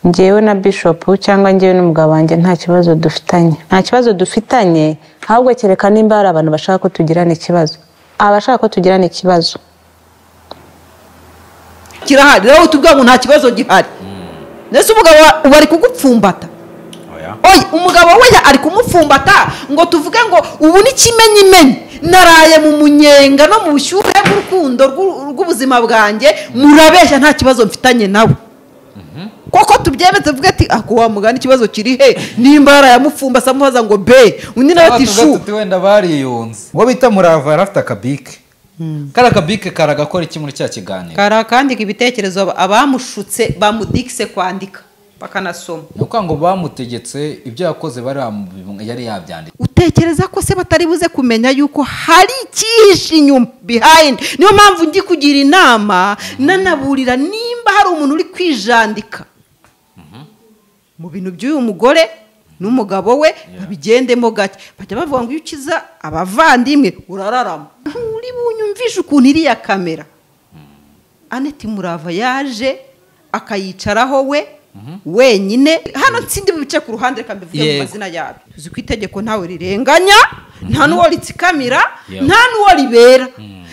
Njyewe na Bishop cyangwa njyewe n'umugabo wanjye nta kibazo dufitanye ahubwo kereka nimba hari abantu bashaka ko tugirana ikibazo. Abashaka ko tugirana ikibazo kirahari rero tubwa ngo nta kibazo gihari. Nese umugabo bari kugupfumbata. Oya umugabo we ari kumupfumbata ngo tuvuge ngo ubu ni kimenyimenyi naraye mu munyenga no mu bushyuhe bw'urukundo rw'ubuzima bwanjye murabeshya nta kibazo mfitanye nawe. Koko tubyemeze tuvuge ati akuwa mugani ikibazo kiri he nimba yarayamufumba samuhaza ngo be undi nawe ati shu wenda bariyunze ngo bita Murava yarafite akabike kara kabike karagakora iki muri cya kiganiro kara kandi ibitekerezo abamushutse bamudikise kwandika bakanasoma nuko ngo bamutegetse ibyo yakoze bari yari yabyandika. Utekereza ko se batari buze kumenya yuko hari ikihishe inyuma behind? Niyo mpamvu ngi kugira inama nanaburira nimba hari umuntu uri kwijandika mu bintu by'uyu mugore n'umugabo we babigendemo gake bajya bavuga ngo iyo ukiza abavandimwe urararama. Uri bunyumvisha ukuntu iriya kamera Annette Murava yaje akayicaraho we wenyine hano nsindi bice ku ruhande reka mbivuge mu mazina yabo. Uzi ko itegeko ntawe rirenganya nta nuwo ritsikamira nta nuwo ribera.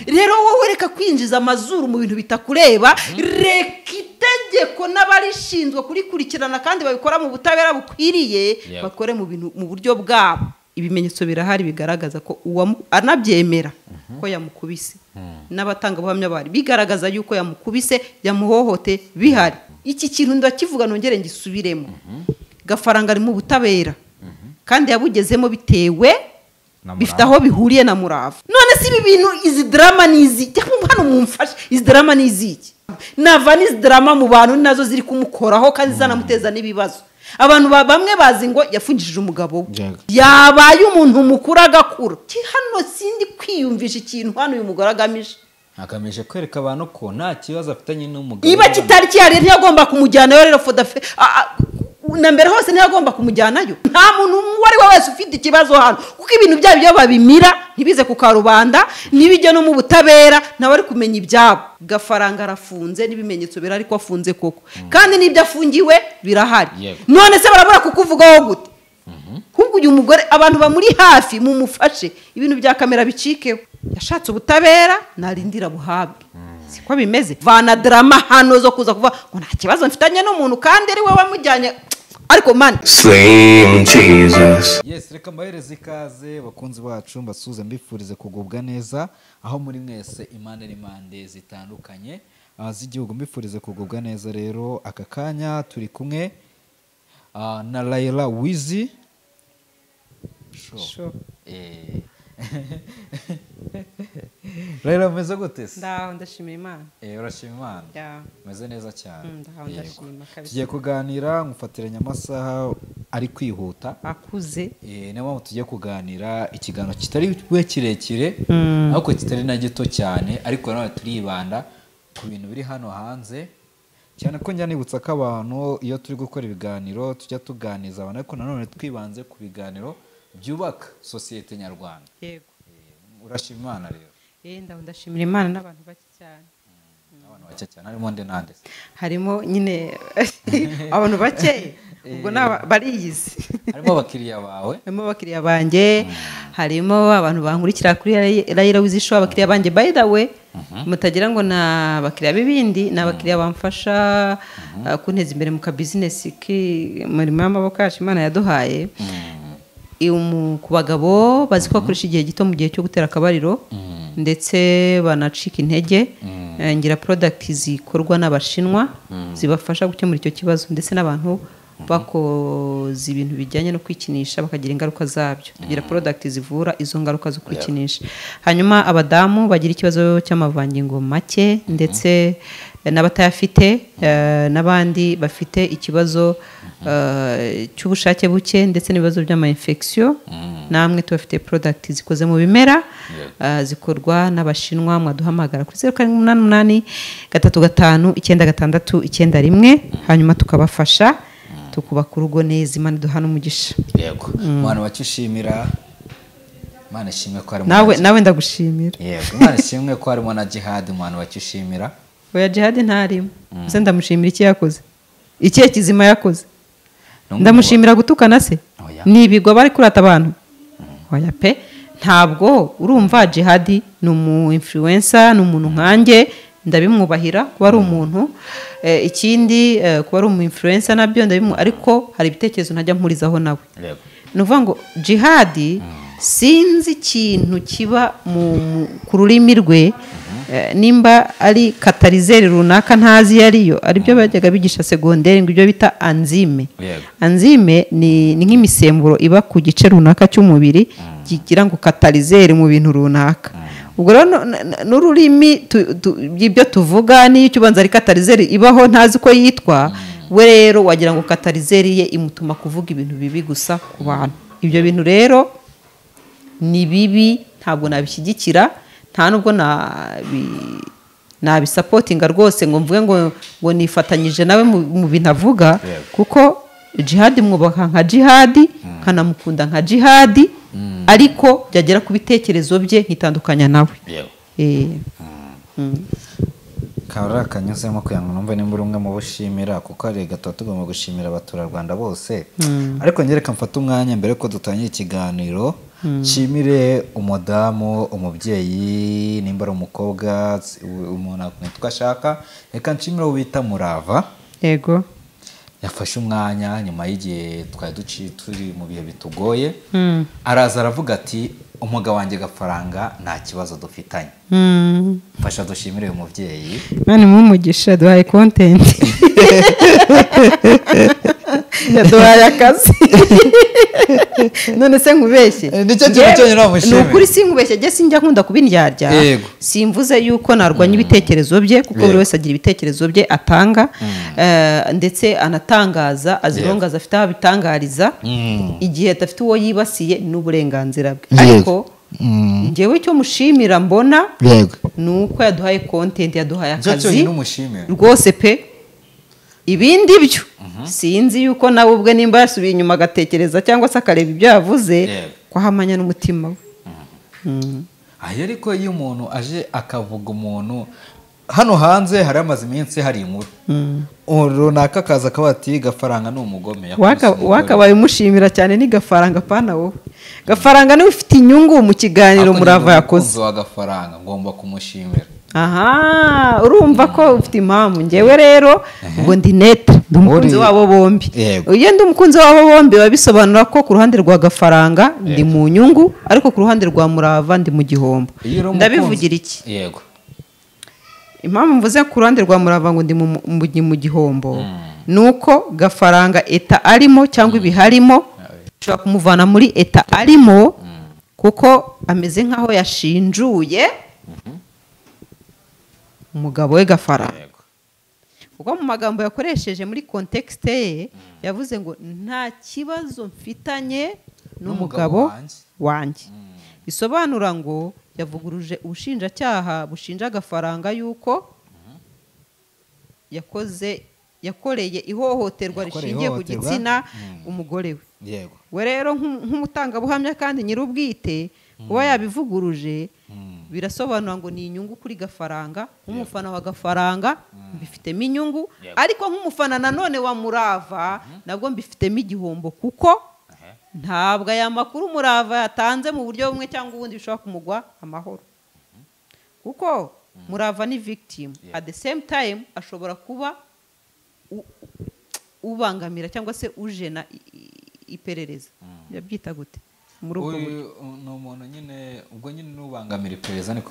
Rero wowe reka kwinjiza amazuru mu bintu bitakureba reka itegeko n'abarishinzwe kurikurikirana kandi babikora mu butabera bukwiriye bakore mu bintu mu buryo bwabo. Ibimenyetso birahari bigaragaza ko anabyemera ko yamukubise n'abatanga buhamya bari bigaragaza yuko yamukubise yamuhohote bihari. Iki kintu ndakivuga nongere ngisubiremo. Gafaranga ari mu butabera kandi yabugezemo bitewe bifite aho bihuriye na Murava. None si ibi bintu izi drama nizi hano mumfashe izi drama niziki nava nizi drama mu bantu nazo ziri kumukoraho kandi zanamuteza n'ibibazo. Abantu bamwe bazi ngo yafungishije umugabo yabaye umuntu mukuru agakura. Hano sindi kwiyumvisha ikintu hano uyu mugore agamije kwereka abantu ko nta kibazo afitanye n'umugabo. Iba kitari cyari ntiyagomba kumujyanayo rero fodafe na mbere hose ntiyagomba kumujyanayo. Nta muntu wari we wese ufite ikibazo hano kuko ibintu byabo byo babimira ntibize ku karubanda nibijya no mu butabera nawe ari kumenya ibyabo. Gafaranga arafunze n'ibimenyetso birari ko afunze koko kandi nibyo afungiwe birahari. None se barabura kukuvugaho gute? Ahubwo uyu mugore abantu bamuri hafi mumufashe ibintu bya kamera bicikeho. Yashatse ubutabera narindira buhabwe. Siko bimeze. Vana drama hano zo kuza kuva ngo nta kibazo mfitanye n'umuntu kandi ari we wamujyanye ariko man Slim Jesus. Yes, reka mbahereze ikaze bakunzi bacu mbasuze mbifurize kugubwa neza aho muri mwese impande n'impande zitandukanye z'igihugu mbifurize kugubwa neza. Rero aka kanya turi kumwe na Laila Wizi Sure. Laila meze gute se? Ndaho ndashimira Imana. Urashima Imana? Yeah. Meze neza cyane. Ndaho ndashima kabisa. Tugiye kuganira ngufatiranya amasaha ari kwihuta akuze. Niyo mpamvu tugiye kuganira ikiganiro kitari kirekire ariko kitari na gito cyane ariko nawe turibanda ku bintu biri hano hanze cyane ko njya nibutsa ko abantu iyo turi gukora ibiganiro tujya tuganiza abantu ariko nanone twibanze ku biganiro byubaka societe nyarwanda. Yego. Urashima Imana rero? Ndaho ndashimira Imana n'abantu bake cyane. Abantu bake cyane harimo nde nande? Harimo nyine abantu bake ubwo bariyizi. Harimo abakiriya bawe? Harimo abakiriya banjye harimo abantu bankurikira kuri Laila Wizi Show. Abakiriya banjye by the way mutagira ngo na bakiriya bibindi na bakiriya bamfasha kunteza imbere mu ka business muri amaboko yacu Imana yaduhaye. Ku bagabo bazi ko bakoresha igihe gito mu gihe cyo gutera akabariro ndetse banacika intege. Ngira product zikorwa n'abashinwa zibafasha gukemura icyo kibazo ndetse n'abantu bakoze ibintu bijyanye no kwikinisha bakagira ingaruka zabyo. Tugira product zivura izo ngaruka zo kwikinisha. Hanyuma abadamu bagira ikibazo cy'amavangingo make ndetse n'abatayafite n'abandi bafite ikibazo cy'ubushake buke ndetse n'ibibazo by'ama infection. Namwe tubafite product zikoze mu bimera zikorwa n'abashinwa. Mwaduhamagara kuri 0788 355 96991 hanyuma tukabafasha tukubaka urugo neza. Imana duhana umugisha. Yego. Mwana wacyushimira Imana ishimwe ko ari nawe ndagushimira. Yego. Imana ishimwe ko harimo na Jihad mwana wacyushimira. Oya Jihad ntarimo. Se ndamushimira iki yakoze? ikihe kizima yakoze Ni umwe ndamushimira gutukana se Oya. nibigwa bari kurata abantu oya pe ntabwo urumva Jihad ni umu influencer ni umuntu nkanjye ndabimwubahira kuba ari umuntu ikindi kuba ari umu influencer nabyo ariko hari ibitekerezo ntajya mpurizaho nawe Yego. ni ukuvuga ngo Jihad sinzi ikintu kiba ku rurimi rwe nimba ari katalizeri runaka ntazi iyo ariyo aribyo bajyaga bigisha segonderi ngo ibyo bita anzime Yego. anzime ni nk'imisemburo iba ku gice runaka cy'umubiri kigira ngo katalizeri mu bintu runaka ubwo rero n'ururimi ibyo tuvuga n'icyo ubanza ari katalizeri ibaho ntazi ko yitwa we rero wagira ngo katalizeri ye imutuma kuvuga ibintu bibi gusa ku bantu ibyo bintu rero ni bibi ntabwo nabishyigikira nta nubwo nabisapotinga rwose ngo mvuge ngo nifatanyije nawe mu bintu avuga kuko Jihad mwubaha nka Jihad nkanamukunda nka Jihad ariko byagera ku bitekerezo bye nkitandukanya nawe kari akanyuzemo kugira ngo numve nimba uri umwe mu bushimira kuko rega tuba tugomba gushimira abaturarwanda bose ariko ngereka mfate umwanya mbere ko dutangira ikiganiro nshimire umudamu umubyeyi nimba ari umukobwa umuntu nitwa ashaka reka nshimire uwo bita Murava yego yafashe umwanya nyuma y'igihe twari turi mu bihe bitugoye araza aravuga ati umugabo wanjye Gafaranga nta kibazo dufitanye mfasha dushimire uyu mubyeyi mani mumugisha duhaye content yaduhaye akazi none se nkubeshye nicyo kintu cyonyine wamushimira ni ukuri sinkubeshye jye sinjya nkunda kubindyarya simvuze yuko narwanya ibitekerezo bye kuko buri wese agira ibitekerezo bye atanga ndetse anatangaza azirongaza afite aho abitangariza igihe adafite uwo yibasiye n'uburenganzira bwe ariko njyewe icyo mushimira mbona ni uko yaduhaye content yaduhaye akazi rwose pe ibindi byo sinzi yuko nawe ubwe nimba yasubiye inyuma agatekereza cyangwa se akareba ibyo yavuze kwahamanya n'umutima we ariko iyo umuntu aje akavuga umuntu hano hanze hari amaze iminsi hari inkuru runaka akaza akaba ati Gafaranga ni umugome wakabaye umushimira cyane ni Gafaranga pana wowe Gafaranga niwe ufite inyungu mu kiganiro Murava yakoze wa Gafaranga ngomba kumushimira aha urumva ko ufite impamvu ngewe rero ubwo ndi neta ndi umukunzi wabo bombi iyo ndi umukunzi wabo bombi biba bisobanura ko ku ruhande rwa Gafaranga ndi mu nyungu ariko ku ruhande rwa Murava ndi mu gihombo ndabivugira iki yego impamvu mvuze ku ruhande rwa Murava ngo ndi mu gihombo ni uko Gafaranga eta arimo cyangwa ibiharimo ushobora kumuvana muri eta arimo kuko ameze nk'aho yashinjuye umugabo we Gafaranga kuko mu magambo yakoresheje muri kontekste ye yavuze ngo nta kibazo mfitanye n'umugabo wanjye bisobanura ngo yavuguruje ubushinjacyaha bushinja Gafaranga yuko yakoreye ihohoterwa rishingiye ku gitsina umugore we we rero nk'umutangabuhamya kandi nyir'ubwite kuba yabivuguruje birasobanura ngo ni inyungu kuri Gafaranga nk'umufana wa Gafaranga mbifitemo inyungu ariko nk'umufana nanone wa Murava nabwo mbifitemo igihombo kuko ntabwo aya makuru Murava yatanze mu buryo bumwe cyangwa ubundi bishobora kumugwa amahoro kuko Murava ni victim at the same time ashobora kuba ubangamira cyangwa se ujena iperereza yabyita gute muri ubwo buryo ni umuntu nyine ubwo nyine n'ubangamira iperereza niko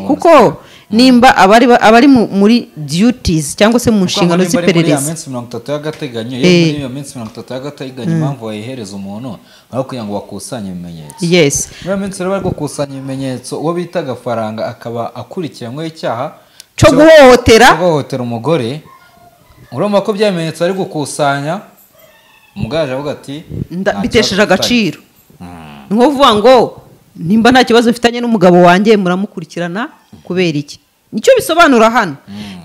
kuko nimba abari muri duties cyangwa se mu nshingano z'iperereza muri minsi 30 y'agateganyo muri iyo minsi 30 y'agateganyo impamvu wayihereza umuntu aho kugira ngo wakusanye ibimenyetso yes muri minsi rero bari gukusanya ibimenyetso uwo bita Gafaranga akaba akurikiranyweho icyaha cyo guhohotera umugore urumva ko bya bimenyetso ari gukusanya umugaje avuga ati bitesheje agaciro nko vuga ngo nimba nta kibazo mfitanye n'umugabo wanjye muramukurikirana kubera iki nicyo bisobanura hano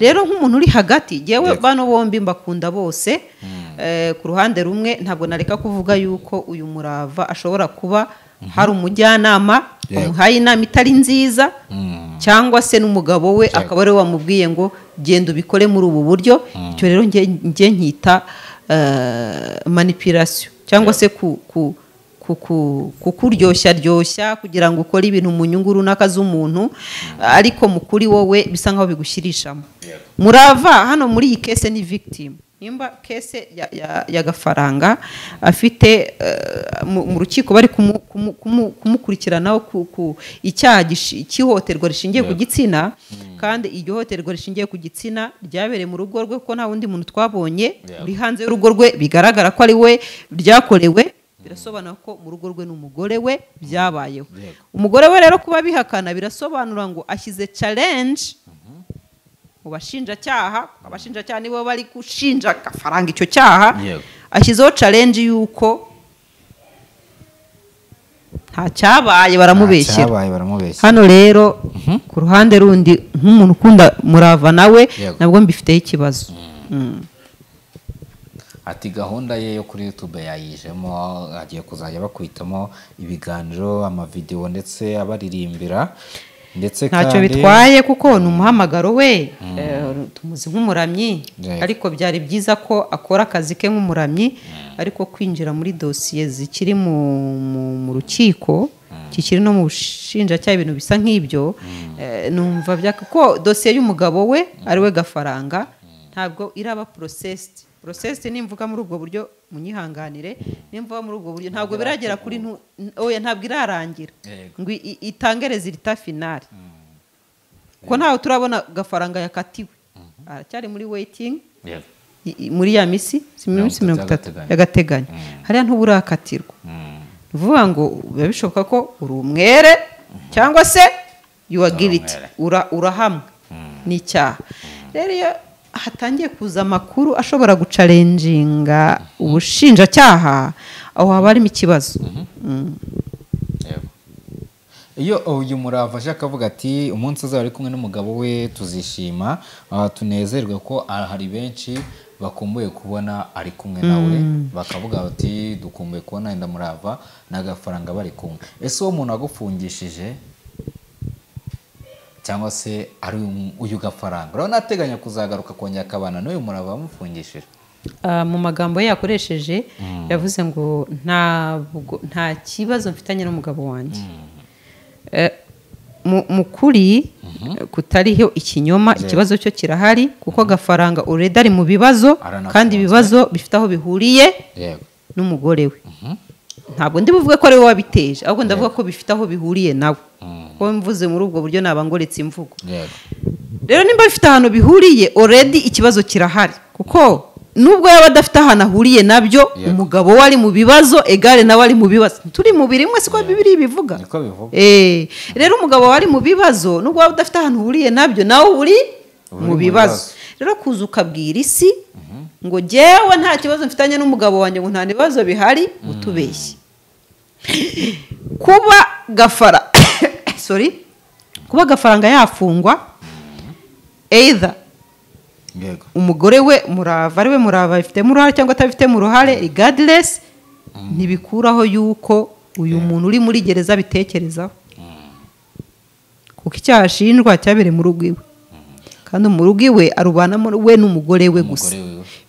rero nk'umuntu uri hagati yewe bano bombi mbakunda bose ku ruhande rumwe ntabwo nareka kuvuga yuko uyu Murava ashobora kuba hari umujyanama umuhaye inama itari nziza cyangwa se n'umugabo we akaba ari we wamubwiye ngo genda ubikore muri ubu buryo. Icyo rero njye nkita manipulation cyangwa se kukuryoshya kugira ngo ukore ibintu mu nyungu runaka z'umuntu, ariko mu kuri wowe bisa nkaho bigushyirishamo. Murava hano muri iyi kese ni victim. Nimba kese ya Gafaranga afite mu rukiko bari kumukurikiranaho ku icyaha cy'ihohoterwa rishingiye ku gitsina, kandi iryo hohoterwa rishingiye ku gitsina ryabereye mu rugo rwe, kuko nta wundi muntu twabonye uri hanze y'urugo rwe bigaragara ko ari we ryakorewe. Birasobanura ko mu rugo rwe n'umugore we byabayeho. Umugore we rero kuba bihakana birasobanura ngo ashyize challenge mu bashinjacyaha. Abashinjacyaha nibo bari gushinja Gafaranga icyo cyaha. Ashyizeho challenge yuko nta cyabaye, baramubeshyera. Hano rero ku ruhande rundi nk'umuntu ukunda Murava nawe nabwo mbifiteho ikibazo. Ati gahunda ye yo kuri YouTube yayijemo, agiye kuzajya bakwitamo ibiganiro, amavideo ndetse abaririmbira, ndetse kandi ntacyo bitwaye kuko ni umuhamagaro we. Tumuzi nk'umuramyi, ariko byari byiza ko akora akazi ke nk'umuramyi, ariko kwinjira muri dosiye zikiri mu rukiko, kikiri no mu bushinjacyaha ibintu bisa nk'ibyo, numva ko dosiye y'umugabo we ari we Gafaranga ntabwo iraba processed nimvuga muri ubwo buryo munyihanganire, nimvuga muri ubwo buryo ntabwo biragera kuri ntabwo irarangira ngo itange resultat final, ko ntawe turabona Gafaranga yakatiwe. Aracyari muri waiting muri ya misi 30 y'agateganyo, hariya ntuburakatirwa. Vuga ngo biba bishoboka ko uri umwere cyangwa se you are guilty, urahamwe n'icyaha. Rero hatangiye kuza amakuru ashobora gucalenjinga ubushinjacyaha, aho haba harimo ikibazo. Iyo uyu Murava aje akavuga ati umunsi azaba ari kumwe n'umugabo we tuzishima, tunezerwe ko hari benshi bakumbuye kubona ari kumwe nawe, bakavuga bati dukumbuye kubona wenda Murava na Gafaranga bari kumwe. Ese uwo muntu agufungishije cyangwa se ari uyu Gafaranga rero nateganya kuzagaruka kongera akabana n'uyu Murava wamufungishije? Mu magambo ye yakoresheje yavuze ngo nta kibazo mfitanye n'umugabo wanjye. Mu kuri kutariho ikinyoma, ikibazo cyo kirahari, kuko Gafaranga already ari mu bibazo, kandi ibibazo bifite aho bihuriye n'umugore we. Ntabwo ndi buvuge ko ari we wabiteje, ahubwo ndavuga ko bifite aho bihuriye nawe, ko mvuze muri ubwo buryo nabangoretse imvugo. Rero nimba bifite ahantu bihuriye already ikibazo kirahari, kuko nubwo yaba adafite ahantu ahuriye nabyo, umugabo we ari mu bibazo, egare nawe ari mu bibazo, turi mu birimwe siko Bibiliya bivuga. Rero umugabo wari mu bibazo, nubwo waba udafite ahantu uhuriye nabyo, nawe uri mu bibazo. Rero kuza ukabwira isi ngo jewe nta kibazo mfitanye n'umugabo wanjye, ngo nta bibazo bihari, utubeshye. Kuba Gafaranga yafungwa, either umugore we Murava ari we Murava afitemo uruhare cyangwa atabifitemo uruhare, regardless ntibikuraho yuko uyu muntu uri muri gereza bitekerezaho, kuko icyaha ashinjwa cyabereye mu rugo iwe, kandi mu rugo iwe arubanamo we n'umugore we gusa.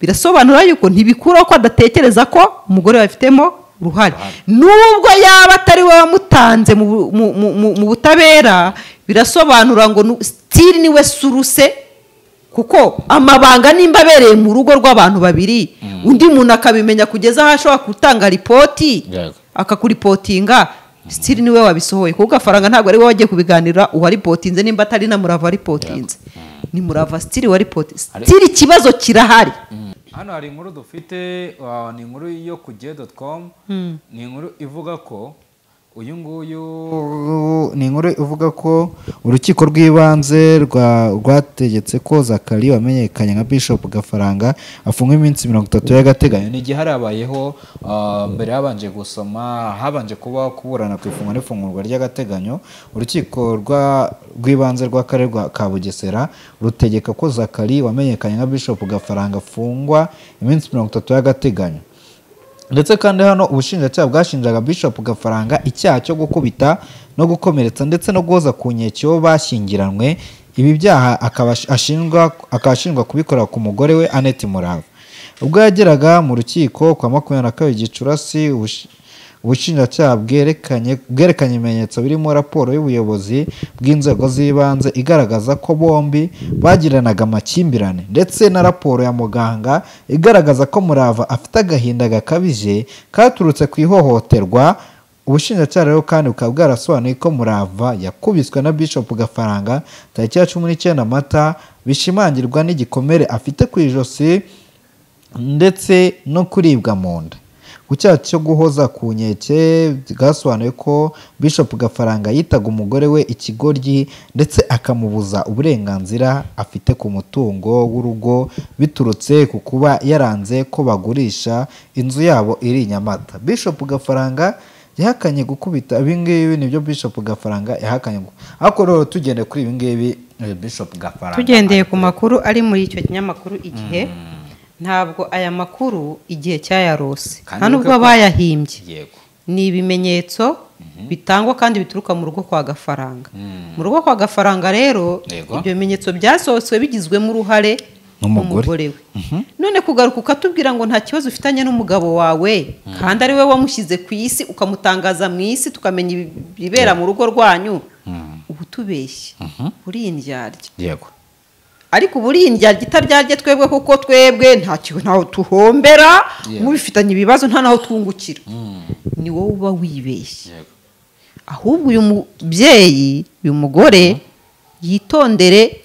Birasobanura yuko ntibikuraho ko adatekereza ko umugore we afitemo uruhare, nubwo yaba atari we wamutanze mu butabera. Birasobanura ngo still niwe suruse, kuko amabanga nimba abereye mu rugo rw'abantu babiri, undi muntu akabimenya kugeza aho ashobora gutanga ripoti, akakuripotinga, still niwe wabisohoye, kuko Gafaranga ntabwo ari we wagiye kubiganira uwaripotinze, nimba atari na Murava waripotinze, ni Murava still waripotinze. Still ikibazo kirahari. Hano hari inkuru dufite, ni inkuru yo ku gihe.com, ni inkuru ivuga ko uyu nguyu ni inkuru ivuga ko urukiko rw'ibanze rwategetse ko Zakari wamenyekanye nka Bishop Gafaranga afungwa iminsi 30 y'agateganyo. Ni igihe harabayeho mbere habanje gusoma, habanje kuba kuburana ku ifungwa n'ifungurwa ry'agateganyo. Urukiko rw'ibanze rw'akarere ka Bugesera rutegeka ko Zakari wamenyekanye nka Bishop Gafaranga afungwa iminsi 30 y'agateganyo. ndetse kandi hano ubushinjacyaha bwashinjaga Bishop Gafaranga icyaha cyo gukubita no gukomeretsa ndetse no guhoza ku nkeke uwo bashyingiranywe. Ibi byaha akaba ashinjwa kubikorera ku mugore we Annette Murava. Ubwo yageraga mu rukiko kwa 22 Gicurasi, ubushinjacyaha bwerekanye ibimenyetso birimo raporo y'ubuyobozi bw'inzego z'ibanze igaragaza ko bombi bagiranaga amakimbirane, ndetse na raporo ya muganga igaragaza ko Murava afite agahinda gakabije katurutse ku ihohoterwa. Ubushinjacyaha rero kandi bukaba bwarasobanuye ko Murava yakubiswe na Bishop Gafaranga tariki ya 19 Mata, bishimangirwa n'igikomere afite ku ijosi ndetse no kuribwa mu nda. Ku cyaha cyo guhoza ku nkeke bwasobanuye ko Bishop Gafaranga yitaga umugore we ikigoryi ndetse akamubuza uburenganzira afite ku mutungo w'urugo biturutse ku kuba yaranze ko bagurisha inzu yabo iri Nyamata. Bishop Gafaranga yahakanye gukubita. Ibingibi nibyo Bishop Gafaranga yahakanye. Ariko rero tugende kuri ibingibi Bishop Gafaranga tugendeye ku makuru ari muri icyo kinyamakuru Igihe, ntabwo aya makuru Igihe cyayarose nta nubwo bayahimbye. Yego, ni ibimenyetso bitangwa kandi bituruka mu rugo kwa Gafaranga. Mu rugo kwa Gafaranga rero ibyo bimenyetso byasohotswe bigizwemo uruhare n'umugore we. None kugaruka ukatubwira ngo nta kibazo ufitanye n'umugabo wawe kandi ari we wamushyize ku isi ukamutangaza mu isi tukamenya ibibera mu rugo rwanyu, ubu tubeshye uri indyarya. yego, ariko ubu uri indyarya itaryarye twebwe kuko twebwe ntaho tuhombera, mubifitanye ibibazo nta naho twungukira. Ni wowe uba wibeshye. Ahubwo uyu mubyeyi, uyu mugore yitondere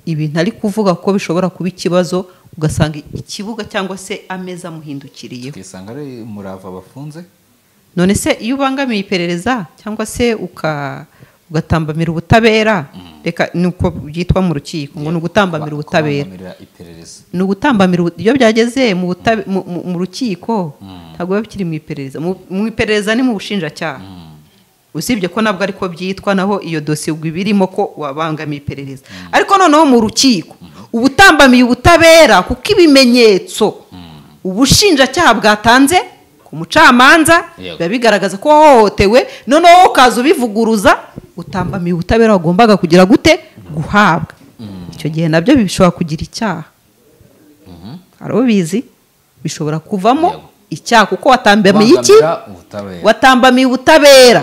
ibintu ari kuvuga ko bishobora kuba ikibazo, ugasanga ikibuga cyangwa se ameza amuhindukiriyeho. Ukisanga ari Murava bafunze. None se iyo ubangamiye iperereza cyangwa se ugatambamira ubutabera, reka nuko byitwa mu rukiko ngo nugutambamira ubutabera, nugutambamira iyo byageze mu rukiko ntabwo biba bikiri mu iperereza. Mu iperereza ni mu bushinjacyaha, usibye ko nabwo ariko byitwa naho iyo dosiye ubwo ibirimo ko wabangamiye iperereza. Ariko noneho mu rukiko ubutambamiye ubutabera kuko ibimenyetso ubushinjacyaha bwatanze ku mucamanza biba bigaragaza ko wahohotewe, noneho ukaza ubivuguruza, utambamiye ubutabera wagombaga kugira gute guhabwa. Icyo gihe nabyo bishobora kugira icyaha. Hari ubizi bishobora kuvamo icyaha kuko watambamiye iki? Watambamiye ubutabera.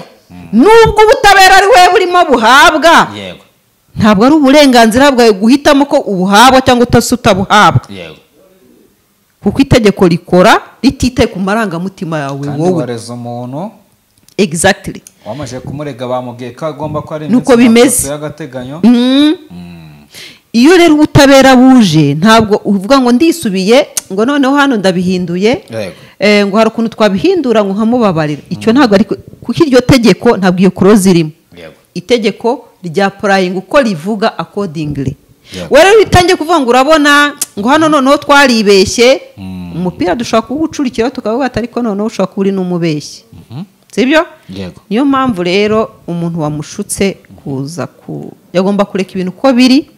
Nubwo ubutabera ari we burimo buhabwa, ntabwo ari uburenganzira bwawe guhitamo ko ubuhabwa cyangwa utabuhabwa, kuko itegeko rikora rititaye ku marangamutima yawe wowe. Wareza umuntu exactly wamaje kumurega bamubwiye ko agomba ko ari nuko bimeze y'agateganyo. Iyo rero ubutabera buje ntabwo uvuga ngo ndisubiye ngo noneho hano ndabihinduye, ngo hari ukuntu twabihindura ngo nkamubabarira. Icyo ntabwo ari kuko iryo tegeko ntabwo iyo clause irimo. Itegeko rya applying uko rivuga accordingly. Wera bitangiye kuvuga ngo urabona ngo hano noneho twaribeshye, umupira dushaka kuwucurikira tukavuga ati ariko noneho ushaka kuri n'umubeshyi. Sibyo? Niyo mpamvu rero umuntu wamushutse kuza yagomba kureka ibintu uko biri,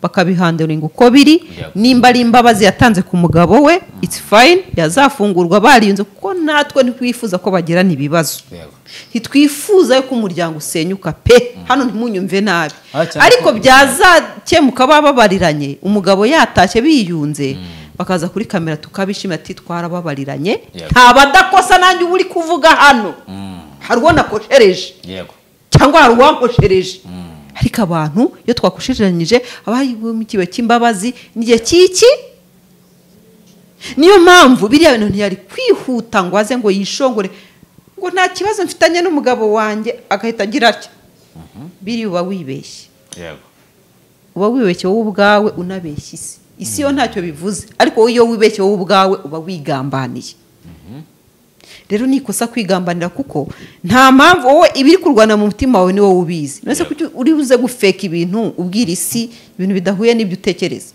bakabihanduringa uko biri. Nimba ari imbabazi yatanze ku mugabo we, it's fine, yazafungurwa barinze, kuko natwe ntitwifuza ko bagirana ibibazo. Ntitwifuza ko umuryango usenyuka pe, hano ntimunyumve nabi. Ariko byazakemuka bababariranye, umugabo yatashye biyunze, bakaza kuri kamera tukabishima ati twarababariranye, nta badakosa nanjye uri kuvuga hano. Hari uwo nakoshereje cyangwa hari uwankoshereje. Ariko abantu iyo twakushiriranyije abayiwe kibe cy'imbabazi n'igihe cyiki. Niyo mpamvu biriya bintu ntiyari kwihuta ngo aze ngo yishongore ngo nta kibazo mfitanye n'umugabo wanjye agahita agira ati biri uba wibeshye. Uba wibeshye wowe ubwawe unabeshye isi. Isi yo ntacyo bivuze, ariko iyo wibeshye wowe ubwawe uba wigambaniye. Rero nikosa kwigambanira kuko nta mpamvu wowe ibiri kurwana mu mutima wawe ni wowe ubizi. Nose kuki uri buze gufeka ibintu ubwira isi ibintu bidahuye n'ibyo utekereza.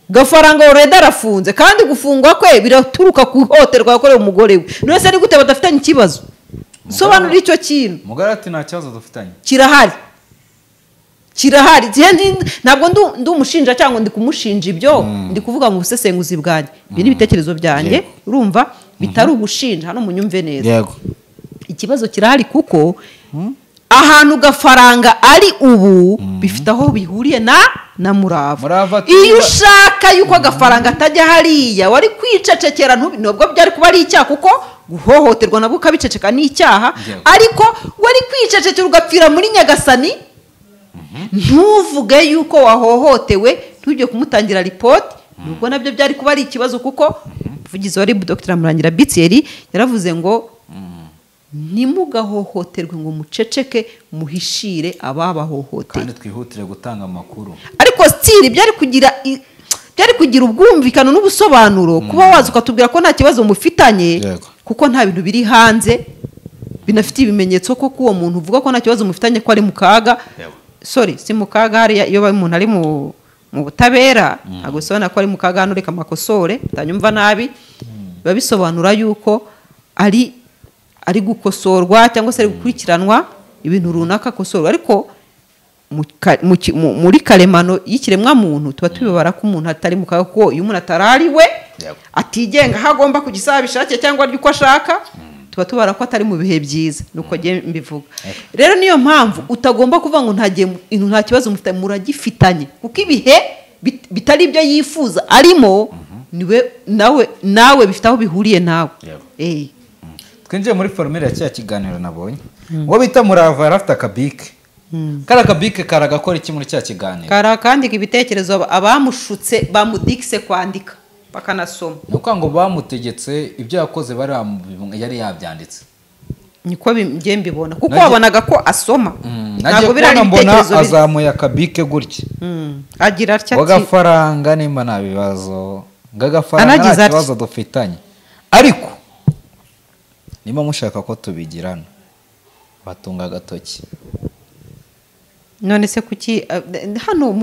Gafaranga ureda arafunze kandi gufungwa kwe biraturuka ku hohoterwa yakorewe umugore we. Nose ari gute badafitanye ikibazo? Sobanura icyo kintu. Mugara ati nta kibazo dufitanye. Kirahari. kirahari ntabwo ndi umushinja cyangwa ndi kumushinja ibyo ndi kuvuga mu busesenguzi bwanjye ibi ni ibitekerezo byanjye urumva bitari ugushinja hano munyumve neza yego ikibazo kirahari kuko ahantu gafaranga ari ubu bifite aho bihuriye na Murava iyo ushaka yuko gafaranga atajya hariya wari kwicecekera nubwo byari kuba ari icyaha kuko guhohoterwa nabwo ukabiceceka ni icyaha ariko wari kwicecekera ugapfira muri Nyagasani ntuvuge yuko wahohotewe ntujye kumutangira ripoti nubwo nabyo byari kuba ari ikibazo kuko umuvugizi wa RIB Dr Murangira Bitieri yaravuze ngo ntimugahohoterwe ngo muceceke muhishire ababahohoteye kandi twihutire gutanga amakuru ariko stili byari kugira ubwumvikano n'ubusobanuro kuba waza ukatubwira ko nta kibazo mufitanye kuko nta bintu biri hanze binafite ibimenyetso ko uwo muntu uvuga ko nta kibazo mufitanye ko ari mu kaga si mu kaga hariya iyo umuntu ari mu butabera ntabwo bisobanura ko ari mu kaga hano reka amakosore utanyumva nabi biba bisobanura yuko ari gukosorwa cyangwa se ari gukurikiranwa ibintu runaka akosorwa ariko muri karemano y'ikiremwa muntu tuba tubibara ko umuntu atari mu kaga kuko iyo umuntu atarari we atigenga aho agomba kugisaba bishakiye cyangwa arya uko ashaka tuba tubara ko atari mu bihe byiza nuko mbivuga rero niyo mpamvu utagomba kuvuga ngo nta kibazo mufitanye muragifitanye kuko ibihe bitari ibyo yifuza arimo nawe bifite aho bihuriye nawe twinjiye muri formule ya cya kiganiro nabonye uwo bita Murava yari afite akabike kari akabike karagakora iki muri cya kiganiro karakandika ibitekerezo abamushutse bamudikise kwandika bakanasoma ni ukuvuga ngo bamutegetse ibyo yakoze yari yabyanditse niko njye mbibona kuko wabonaga ko asoma ntabwo birari ibitekerezo azamuye akabike gutya agira atya ati gafaranga nimba nta bibazo ngagafaranga nta kibazo dufitanye ariko niba mushaka ko tubigirana batunga agatoki none se kuki hano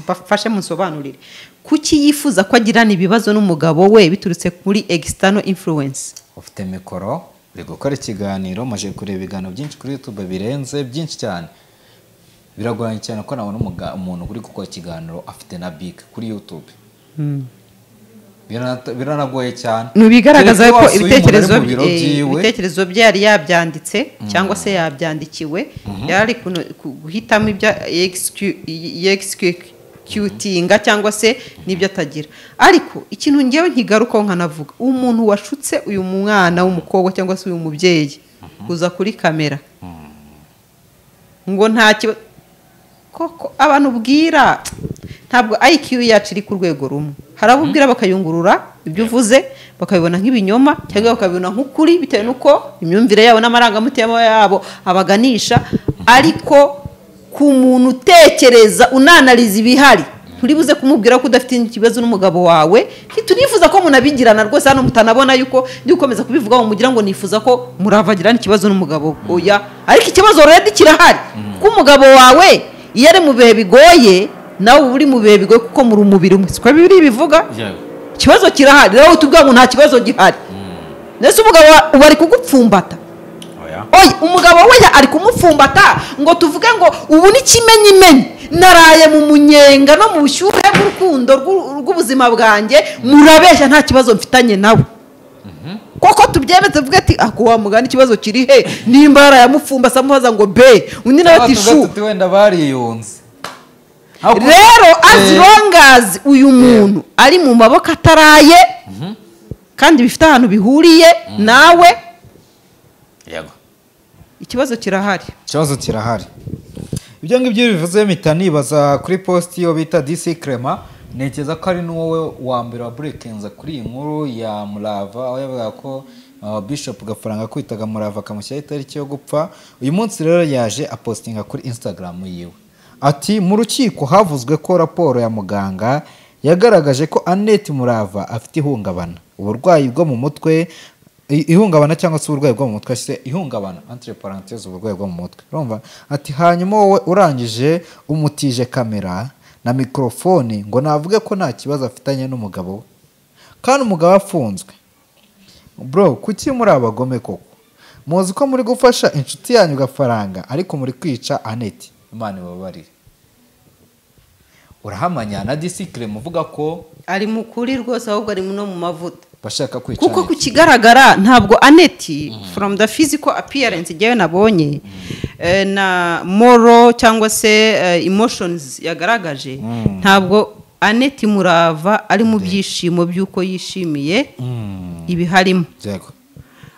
mfashe musobanurire kuki yifuza ko agirana ibibazo n'umugabo we biturutse kuri external influence ufite mikoro uri gukora ikiganiro maje kureba ibiganiro byinshi kuri YouTube birenze byinshi cyane biragoranye cyane ko nabona umuntu uri gukora ikiganiro afite na big kuri YouTube biranagoye cyane nubigaragaza ko ibitekerezo bye yari yabyanditse cyangwa se yabyandikiwe yari guhitamo ibya executinga cyangwa se n'ibyo atagira ariko ikintu ngewe nkigarukaho nkanavuga umuntu washutse uyu mwana w'umukobwa cyangwa se uyu mubyeyi kuza kuri kamera ngo nta kibazo koko abantu bwira ntabwo IQ yacu iri ku rwego rumwe harabubwira bakayungurura ibyo uvuze bakabibona nk'ibinyoma cyangwa bakabibona nk'ukuri bitewe nuko imyumvire yabo n'amarangamutima yabo abaganisha ariko ku muntu utekereza unanaliza ibihari nturibuze kumubwira ko udafite ikibazo n'umugabo wawe ntitunifuza ko munabigirana rwose hano mutanabona yuko ndi gukomeza kubivuga ngo mugira ngo nifuza ko muravagirana ikibazo n'umugabo oya ariko ikibazo already kirahari kuko umugabo wawe iyo ari mu bihe bigoye nawe uri mu bihe bigoye kuko muri umubiri umwe siko bibiri bivuga ikibazo kirahari rero utubwira ngo nta kibazo gihari nese umugabo bari kugupfumbata oya umugabo we ari kumupfumbata ngo tuvuge ngo ubu ni kimenyimenyi naraye mu munyenga no mu bushyuhe bw'urukundo rw'ubuzima bwanjye murabeshya nta kibazo mfitanye nawe koko tubyemeze tuvuge ati ako wa mugani ikibazo kiri he nimba yarayamupfumbasa amubaza ngo be undi nawe ati shu wenda bariyunze rero as long as uyu muntu ari mu maboko ataraye kandi bifite ahantu bihuriye nawe ikibazo kirahari ibyo ngibyo bivuze mpita nibaza kuri post yo bita DC Clement nekeza ko ari n'uwowe wa mbere wa breakinze kuri iyi nkuru ya Murava aho yavuga ko Bishop Gafaranga kwitaga Murava akamushyiraho itariki yo gupfa uyu munsi rero yaje apostinga kuri Instagram yiwe ati mu rukiko havuzwe ko raporo ya muganga yagaragaje ko Annette Murava afite uburwayi bwo mu mutwe ihungabana cyangwa se uburwayi bwo mu mutwe se ihungabana entre parenthèses uburwayi bwo mu mutwe urumva ati hanyuma wowe urangije umutije kamera na mikrofone ngo navuge ko nta kibazo afitanye n'umugabo we kandi umugabo afunzwe bro kuki muri abagome koko muzi ko muri gufasha inshuti yanyu Gafaranga ariko muri kwica Annette Imana ibabarire. Urahamanya na disikire muvuga ko ari mukuri rwose ahubwo ari no mu mavuta bashaka kwica kuko ku kigaragara ntabwo Aneti from the physical appearance igiye nabonye na moral cyangwa se emotions yagaragaje ntabwo Aneti Murava ari mu byishimo by'uko yishimiye ibiharimo.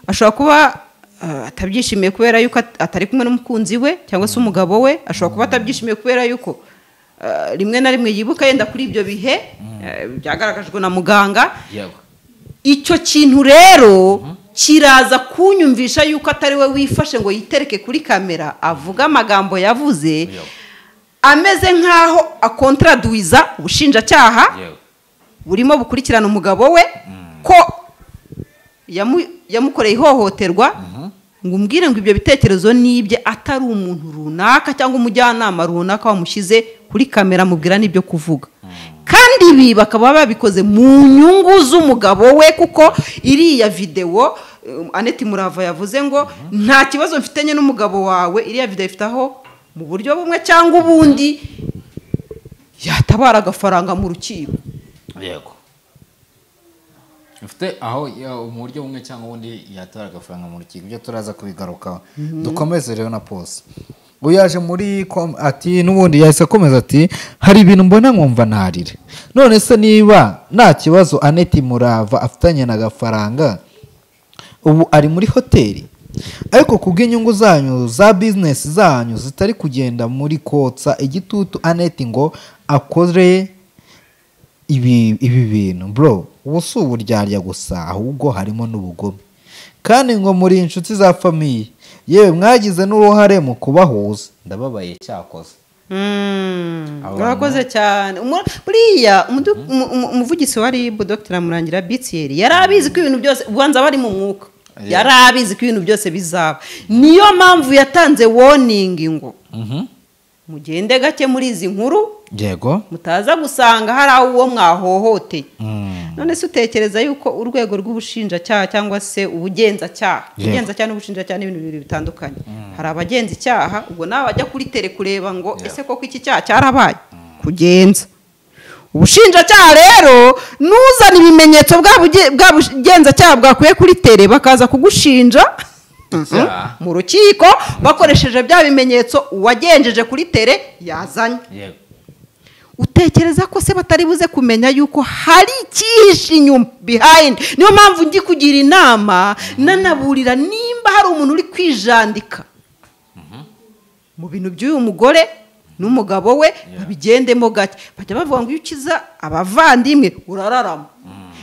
Ashobora kuba atabyishimiye kubera yuko atari kumwe n'umukunzi we cyangwa se umugabo we, ashobora kuba atabyishimiye kubera yuko rimwe na rimwe yibuka yenda kuri ibyo bihe byagaragajwe na muganga. Icyo kintu rero kiraza kunyumvisha yuko atari we wifashe ngo yitereke kuri kamera avuga amagambo yavuze ameze nkaho akontraduiza ubushinjacyaha burimo bukurikirana umugabo we ko yamukoreye ihohoterwa, ngo umbwire ngo ibyo bitekerezo nibye atari umuntu runaka cyangwa umujyanama runaka wamushyize kuri kamera mubwira n'ibyo kuvuga. Kandi ibi bakaba babikoze mu nyungu z'umugabo we kuko iriya video Aneti Murava yavuze ngo nta kibazo mfitanye n'umugabo wawe, iriya video ifitaho mu buryo bumwe cyangwa ubundi yatabara agafaranga mu rukiko. Yego. Ufite aho mu buryo bumwe cyangwa ubundi yatabara agafaranga mu rukiko, ibyo turaza kubigarukaho. Dukomeze rero na pose. Uyaje muri ati n'ubundi yahise akomeza ati hari ibintu mbona nkumva ntarire. None se niba nta kibazo Aneti Murava afitanye na gafaranga ubu ari muri hoteli, ariko kubw'inyungu zanyu za business zanyu zitari kugenda muri kotsa igitutu Aneti ngo akore ibi bintu bro, ubu si uburyarya gusa ahubwo harimo n'ubugome, kandi ngo muri inshuti za famiye yewe mwagize n'uruhare mu kubahuza. Ndababaye cyakoze. Urakoze cyane. Buriya umuvugizi wa RIB Dr. Murangira Bitieri yari abizi ko ibintu byose ubanza bari mu mwuka, yari abizi ko ibintu byose bizaba. Niyo mpamvu yatanze warning ngo mugende gake muri izi nkuru, yego, mutaza gusanga hari aho uwo mwahohoteye. None se utekereza yuko urwego rw'ubushinjacyaha cyangwa se ubugenzacyaha n'ubushinjacyaha n'ibintu bibiri bitandukanye. Hari abagenza icyaha, ubwo nawe bajya kuri tele kureba ngo ese koko iki cyaha cyarabaye kugenza. Ubushinjacyaha rero nuzana ibimenyetso bwa bugenzacyaha bwakuye kuri tele bakaza kugushinja mu rukiko bakoresheje bya bimenyetso uwagenjeje kuri tele yazanye. Utekereza ko se batari buze kumenya yuko hari ikihishe inyuma behind? Niyo mpamvu ndi kugira inama nanaburira nimba hari umuntu uri kwijandika mu bintu by'uyu mugore n'umugabo we babigendemo gake. Bajya bavuga ngo iyo ukiza abavandimwe urararama.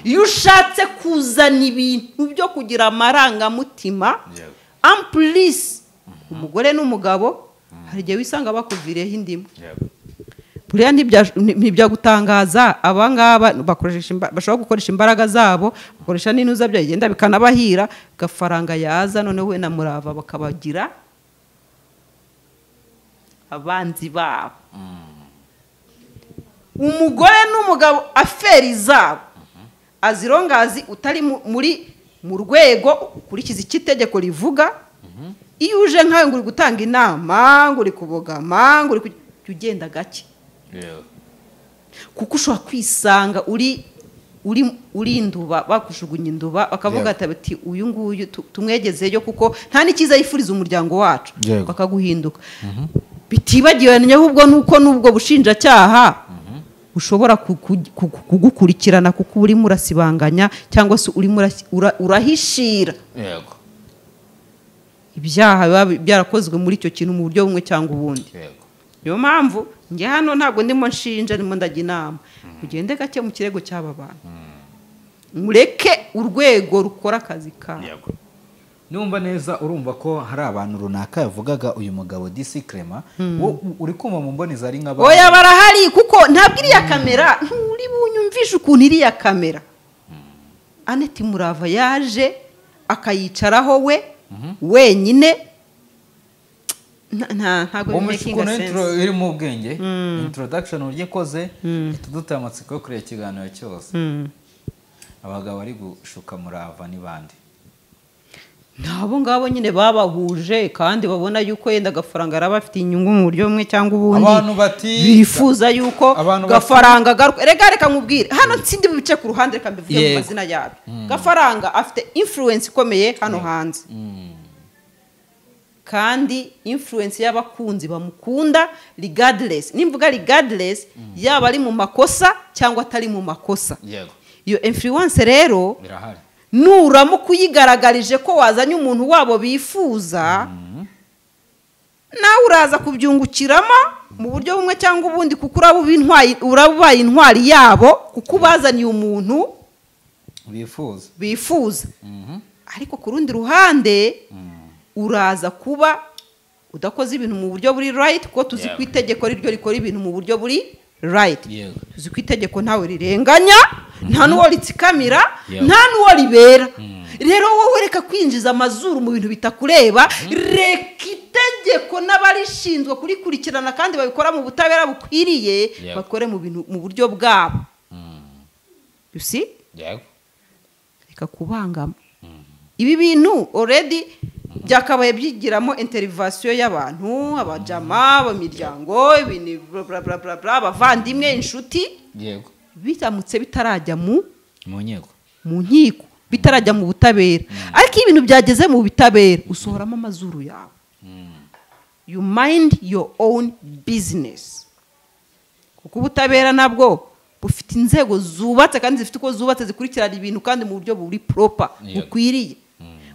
Iyo ushatse kuzana ibintu byo kugira amarangamutima ampulisi umugore n'umugabo hari igihe wisanga bakuvireho indimu. Buriya ntibyagutangaza abangaba bashobora gukoresha imbaraga zabo, bakoresha n'inuza byo igenda bikanabahira, gafaranga yaza noneho we na Murava bakabagira abanzi babo. Umugore n'umugabo aferi zabo azirongazi utari mu rwego ukurikiza ikitegeko rivuga. Iyo uje nkawe ngo uri gutanga inama, ngo uri kubogama, ngo uri ugenda gake, kuko ushobora kwisanga uri induba, bakushugunya induba bakavuga ati uyu nguyu tumwegezeyo kuko nta n'ikiza yifuriza umuryango wacu, bakaguhinduka. Bitibagiwe ahubwo nuko n'ubwo bushinjacyaha ushobora kugukurikirana kuko urimo urasibanganya cyangwa se urimo urahishira ibyaha byarakozwe muri icyo kintu mu buryo bumwe cyangwa ubundi. Niyo mpamvu njye hano ntabwo ndimo nshinja, ndimo ndajya inama ugende gake mu kirego cy'aba bantu, mureke urwego rukora akazi kabo. Numva neza urumva ko hari abantu runaka yavugaga uyu mugabo Disi Clement uri kumva mu mboni zari nk'abandi. Oya barahari kuko ntabwo iriya kamera nturi bunyumvishe ukuntu iriya kamera Aneti Murava yaje akayicaraho we wenyine. Ntago making sense. Iri mu bwenge introduction urye koze tudutaye amatsiko yo kureba ikiganiro cyose. Abagabo ari gushuka Murava ni bande? nabo ngabo nyine babahuje kandi babona yuko yenda agafaranga araba afite inyungu mu buryo bumwe cyangwa ubundi abantu bati bifuza yuko abantu gafaranga reka nkubwire hano nsindi bice ku ruhande reka mbivuge mu mazina yabo gafaranga afite influence ikomeye hano hanze kandi influence y'abakunzi bamukunda regardless nimvuga regardless yaba ari mu makosa cyangwa atari mu makosa iyo influence rero birahari nuramu kuyigaragarije ko wazanye umuntu wabo bifuza nawe uraza kubyungukiramo mu buryo bumwe cyangwa ubundi kuko urabaye intwari yabo kuko ubazaniye umuntu bifuza ariko ku rundi ruhande uraza kuba udakoze ibintu mu buryo buri right kuko tuzi ko itegeko riryo rikora ibintu mu buryo buri right tuzi ko itegeko ntawe rirenganya nta n'uwo ritsikamira nta n'uwo ribera rero wowe reka kwinjiza amazuru mu bintu bitakureba reka itegeko n'abarishinzwe kurikurikirana kandi babikora mu butabera bukwiriye bakore mu bintu mu buryo bwabo you see reka kubangama ibi bintu already byakabaye byigiramo interivasiyo y'abantu abajama b'imiryango abavandimwe inshuti bitamutse bitarajya mu nkiko bitarajya mu butabera ariko iyo ibintu byageze mu butabera usohoramo amazuru yawe you mind your own business kuko ubutabera nabwo bufite inzego zubatse kandi zifite uko zubatse zikurikirana ibintu kandi mu buryo buri proper bukwiriye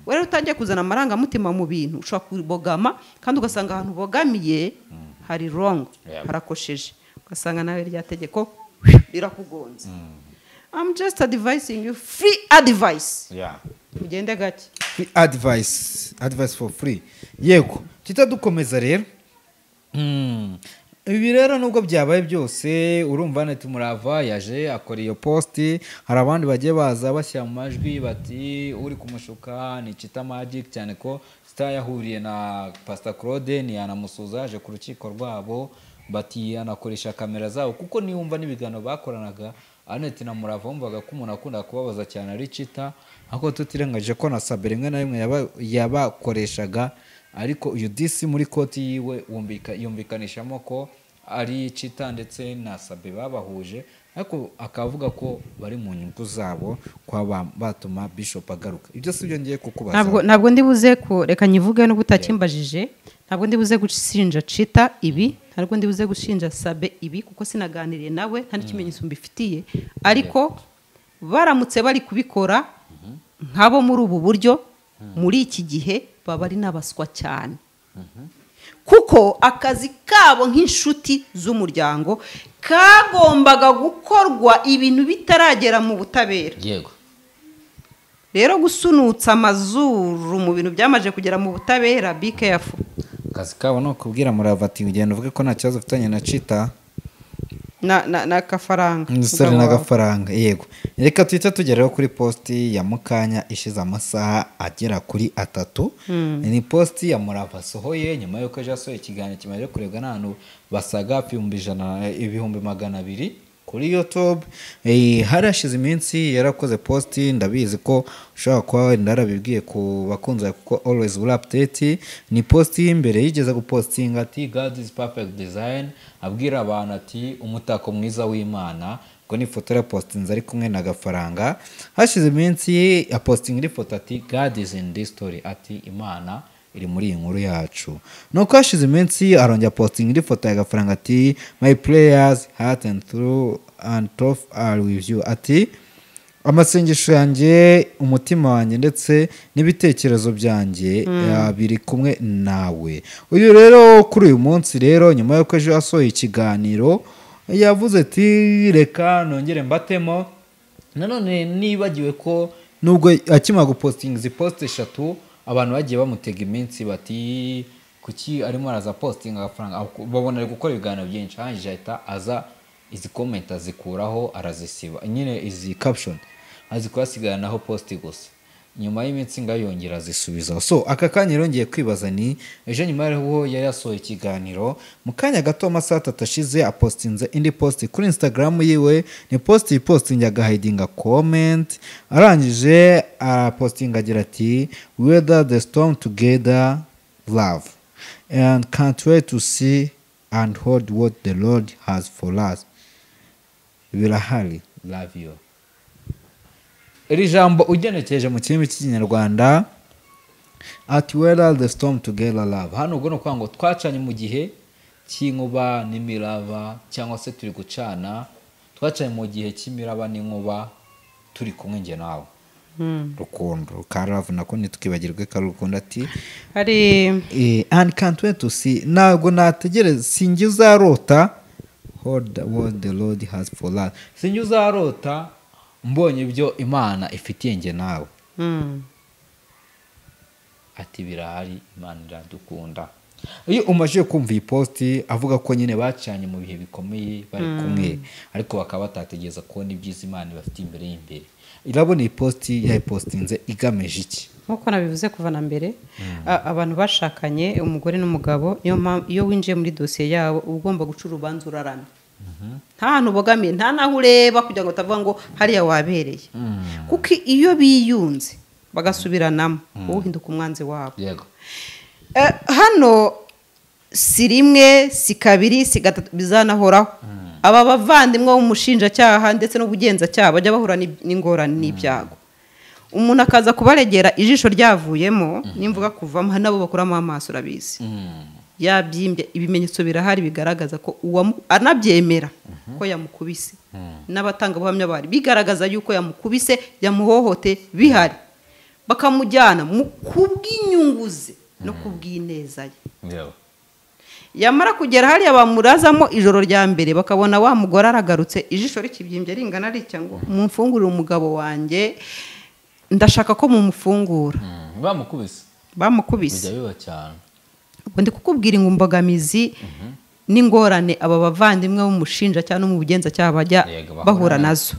rero utangiye kuzana amarangamutima mu bintu ushobora kubogama kandi ugasanga ahantu ubogamiye hari wrong harakosheje ugasanga nawe rya tegeko rirakugonze I'm just advising you free advice ugende gake free advice for free yego dukomeza rero ibi rero nubwo byabaye byose urumva neti Murava yaje akora iyo posti hari abandi bagiye baza bashyira mu majwi bati uri kumushuka ni Chita Magic cyane ko Star yahuriye na Pastor Claude ni yanamusuza aje ku rukiko rwabo bati anakoresha kamera zabo kuko niyumva n'ibigano bakoranaga Aneti na Murava bumvaga ko umuntu akunda kubabaza cyane ari Chita ako tutirengaje ko na Sabe rimwe na rimwe yabakoreshaga ariko uyu disi muri koti yiwe yumvikanishamo ko ari Chita ndetse na Sabe babahuje ariko akavuga ko bari mu nyungu zabo kwa batuma Bishop agaruka ibyo sibyo ngiye kukubaza ntabwo ndibuze ko reka nyivuge no gutakimbajije ntabwo ndibuze gushinja Chita ibi ntabwo ndibuze gushinja Sabe ibi kuko sinaganiriye nawe nta n'ikimenyetso mbifitiye ariko baramutse bari kubikora nkabo muri ubu buryo muri iki gihe baba ari n'abaswa cyane kuko akazi kabo nk'inshuti z'umuryango kagombaga gukorwa ibintu bitaragera mu butabera rero gusunutsa amazuru mu bintu byamaje kugera mu butabera be careful akazi kabo no kubwira Murava ati ugenda uvuge ko nta kibazo ufitanye na Chita na kafaranga umusore na gafaranga yego reka tuhita tugeraho kuri posti ya Mukanya ishize amasaha agera kuri 3 ni posti ya Murava sohoye nyuma yuko aje asohoye ikiganiro kimaze kurebwa n'abantu basaga 200,000 kuri YouTube harashize iminsi yarakoze posti ndabizi ko ushaka kuba ndarabibwiye ku bakunze kuko always will update ni posti imbere yigeze gupostinga ati God is perfect design abwira abantu ati umutako mwiza w'Imana ngo ni foto ya postinze ari kumwe na gafaranga hashize iminsi ya posting iri foto ati God is in this story ati Imana iri muri iyi nkuru yacu nuko hashize iminsi arongera posting iri foto ya gafaranga ati my prayers heart and through and tough are with you ati amasengesho yanjye umutima wanjye ndetse n'ibitekerezo byanjye biri kumwe nawe uyu rero kuri uyu munsi rero nyuma yuko ejo asohoye ikiganiro yavuze ati reka nongere mbatemo nanone nibagiwe ko nubwo akimara gupostinga izi post 3 abantu bagiye bamutega iminsi bati kuki arimo araza posting agafaranga babona ari gukora ibiganiro byinshi hanje ahita aza izi comment azikuraho arazisiba nyine izi caption azikusigana naho post gusa nyuma y'iminsi ngayongera zisubizaho. So aka kanya rero ngiye kwibaza ni ejo nyuma y'aho yari yasohoye ikiganiro mu kanya gato amasaha 3 ashize apostinze indi post kuri Instagram yiwe. Ni post yipostinga agahidinga comment, arangije postinga agira ati weather the storm together love and can't wait to see and hold what the Lord has for us. Birahari, love you. Iri jambo ugenekereje mu kirimi cy'ikinyarwanda at weather the storm together love, hano ubwo no kwa ngo twacanye mu gihe cy'inkuba n'imiraba, cyangwa se turi gucana, twacanye mu gihe cy'imiraba n'inkuba turi kumwe nge nawe. Rukundo ka love nako ntitukibagirwe ka rukundo ati hari and can't wait to see, ntabwo nategereza, sinjye uzarota hold what the Lord has for us, sinjye uzarota mbonye ibyo Imana ifitiye nge nawe. Ati birahari, Imana iradukunda. Iyo umaje kumva iyi post avuga ko nyine bacanye mu bihe bikomeye bari kumwe, ariko bakaba batategeza kubona ibyiza Imana bafite imbere y'imbere, irabona iyi post yayipostinze igamije iki? nkuko nabivuze kuva na mbere, abantu bashakanye umugore n'umugabo, iyo winjiye muri dosiye yabo ugomba guca urubanza uraramye. Nta hantu bogamiye, nta naho ureba kugira ngo utavuga ngo hariya wabereye. Kuko iyo biyunze bagasubiranamo uhinduka umwanzi wabo. Yego. Hano si rimwe, si kabiri, si gatatu, bizanahoraho. Aba bavandimwe b'umushinjacyaha ndetse n'ubugenzacyaha bajya bahura n'ingorane n'ibyago. Umuntu akaza kubaregera ijisho ryavuyemo, nimvuga kuvamo nabo bakuramo amaso urabizi. Yabyimbye, ibimenyetso birahari bigaragaza ko anabyemera ko yamukubise. N'abatanga buhamya bari bigaragaza yuko yamukubise, yamuhohote bihari. Bakamujyana mu kubw'inyunguze no kubw'ineza ye. Yamara kugera hariya bamurazamo ijoro rya mbere, bakabona wa mugore aragarutse, ijisho rikibyimbye ringana ritya ngo mumfungurire umugabo wanjye, ndashaka ko mumufungura. Bamukubise. Bijya biba cyane. Ndi kukubwira imbogamizi n'ingorane aba bavandimwe b'umushinjacyaha no mu bugenzacyaha bajya bahura nazo.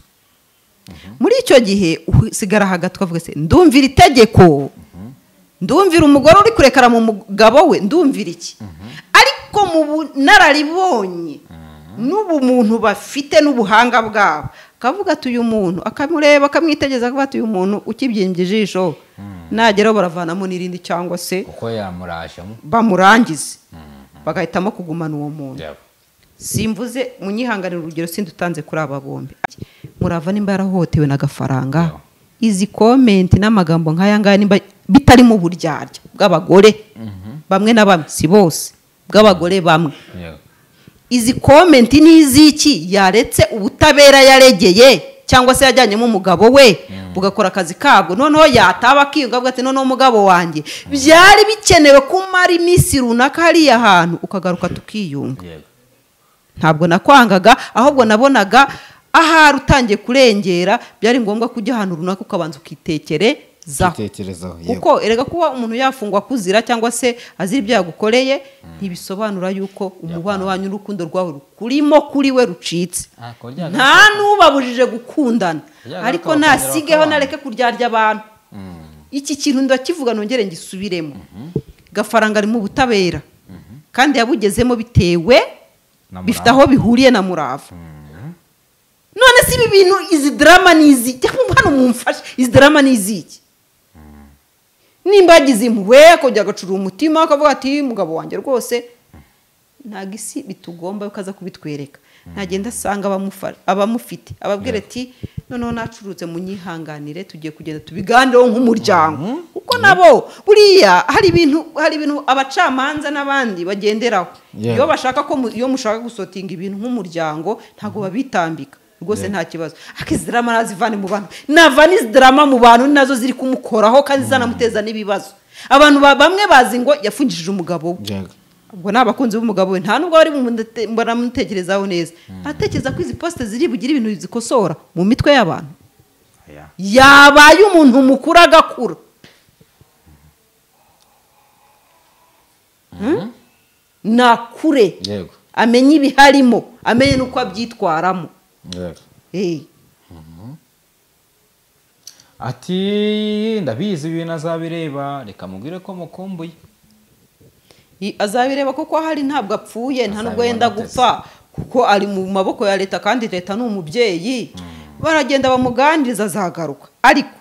Muri icyo gihe usigara hagati ukavuga se ndumvira itegeko, ndumvira umugore uri kurekara mu mugabo we, ndumvira iki? Ariko mu bunararibonye n'ubumuntu bafite n'ubuhanga bwabo, kavuga ati uyu muntu, akamureba akamwitegeza, akavuga ati uyu muntu ukibyimbye ijisho nageraho baravanamo n'irindi, cyangwa se uko yamurashamo bamurangize bagahitamo kugumana uwo muntu. Simvuze munyihanganira urugero sindutanze kuri aba bombi. Murava nimba yarahotewe n'agafaranga, izi comment n'amagambo nk'aya ngaya nimba bitari mu buryarya bw'abagore bamwe na bamwe, si bose, bw'abagore bamwe, izi comment n'iziki yaretse ubutabera yaregeye cyangwa se yajyanyemo umugabo we bugakora akazi kabwo, noneho yataba akiyunga avuga ati noneho umugabo wanjye byari bikenewe kumara iminsi runaka hariya ahantu ukagaruka tukiyunga. Ntabwo nakwangaga, ahubwo nabonaga ahari utangiye kurengera, byari ngombwa kujya ahantu runaka ukabanza ukitekerezaho. Kuko erega kuba umuntu yafungwa kuzira cyangwa se azira ibyo yagukoreye ntibisobanura yuko umubano wanyu n'urukundo rwawe kurimo kuri we rucitse. Nta n'ubabujije gukundana, ariko nasigeho nareke kuryarya abantu. Iki kintu ndakivuga nongere ngisubiremo. Gafaranga ari mu butabera kandi yabugezemo bitewe bifite aho bihuriye na Murava. None si ibi bintu, izi drama nizi hano mumfashe, izi drama niziki? Nimba yagize impuhwe kujya gacura umutima akavuga ati mugabo wanjye rwose ntago isi bitugomba ukaza kubitwereka, ntagenda asanga abamufite ababwira ati noneho nacurutse munyihanganire, tugiye kugenda tubiganiraho nk'umuryango. Kuko nabo buriya hari ibintu abacamanza n'abandi bagenderaho. Iyo bashaka ko iyo mushaka gusotinga ibintu nk'umuryango ntago babitambika rwose, nta kibazo. Akizi drama nazivane mu bantu, navana izi drama mu bantu nazo ziri kumukoraho kandi zanamuteza n'ibibazo. Abantu bamwe bazi ngo yafungishije umugabo we, ubwo nabakunzi b'umugabo we nta nubwo bari baramutekerezaho neza. Atekereza ko izi poste ziri bugira ibintu zikosora mu mitwe y'abantu. Yabaye umuntu mukuru agakura. Nakure amenye ibiharimo, amenye nuko abyitwaramo. ati ndabizi ibintu azabireba reka mubwire ko mukumbuye. azabireba kuko hari ntabwo apfuye nta nubwo yenda gupfa kuko ari mu maboko ya leta kandi leta ni umubyeyi baragenda bamuganiriza azagaruka ariko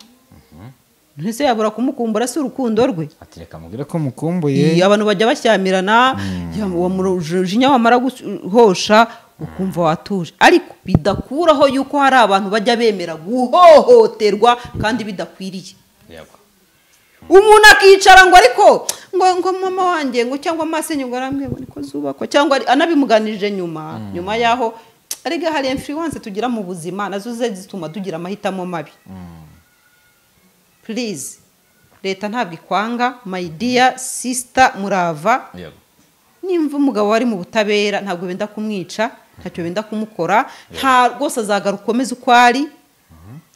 ntese yabura kumukumbura si urukundo rwe ati reka mubwire ko mukumbuye. abantu bajya bashyamirana umujinya wamara guhosha ukumva watuje ariko bidakuraho yuko hari abantu bajya bemera guhohoterwa kandi bidakwiriye. Umuntu akicara ngo ariko ngo mama wanjye ngo cyangwa masenye ngo aramwe niko zubakwa cyangwa anabimuganirije nyuma yaho arega hari influence tugira mu buzima nazo zituma tugira amahitamo mabi. Please leta ntabwo ikwanga my dear sister murava nimva umugabo wari mu butabera ntabwo benda kumwica ntacyo benda kumukora nta rwose azagaruka ukomeze uko ari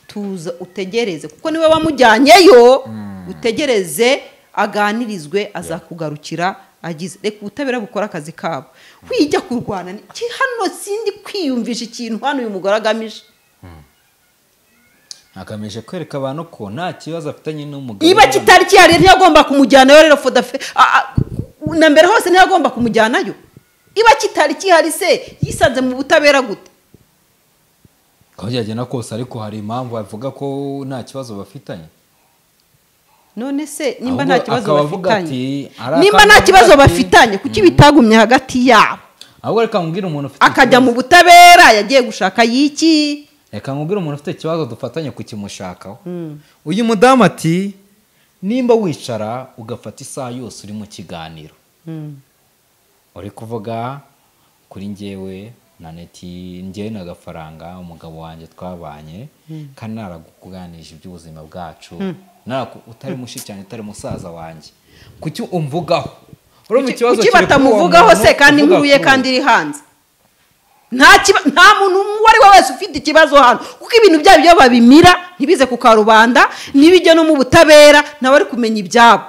tuza utegereze kuko niwe wamujyanyeyo utegereze aganirizwe azakugarukira agize reka ubutabera bukora akazi kabo wijya kurwana hano sindi kwiyumvisha ikintu hano uyu mugore agamije agamije kwereka abantu ko nta kibazo afitanye n'umugabo niba kitari kihari ntiyagomba kumujyanayo rero for the na mbere hose ntiyagomba kumujyanayo iba kitari kihari se yisanze mu butabera gute ko byagenda kose ariko hari impamvu avuga ko nta kibazo bafitanye. None se nimba nta kibazo bafitanye nimba nta kibazo bafitanye kuki bitagumye hagati yabo ahubwo reka mubwire umuntu ufite akajya mu butabera yagiye gushaka yiki reka mubwire umuntu ufite ikibazo dufatanye kukimushakaho. Uyu mudamu ati nimba wicara ugafata isaha yose uri mu kiganiro uri kuvuga kuri njyewe na neti njye n'agafaranga umugabo wanjye twabanye kandi narakuganirije iby'ubuzima bwacu utari mushi cyane utari musaza wanjye kuki umvugaho kuki batamuvugaho se kandi nkuye kandi iri hanze nta muntu uwo ari we wese ufite ikibazo hano kuko ibintu byabo byo babimira ntibize ku karubanda ntibijye no mu butabera nawe ari kumenya ibyabo.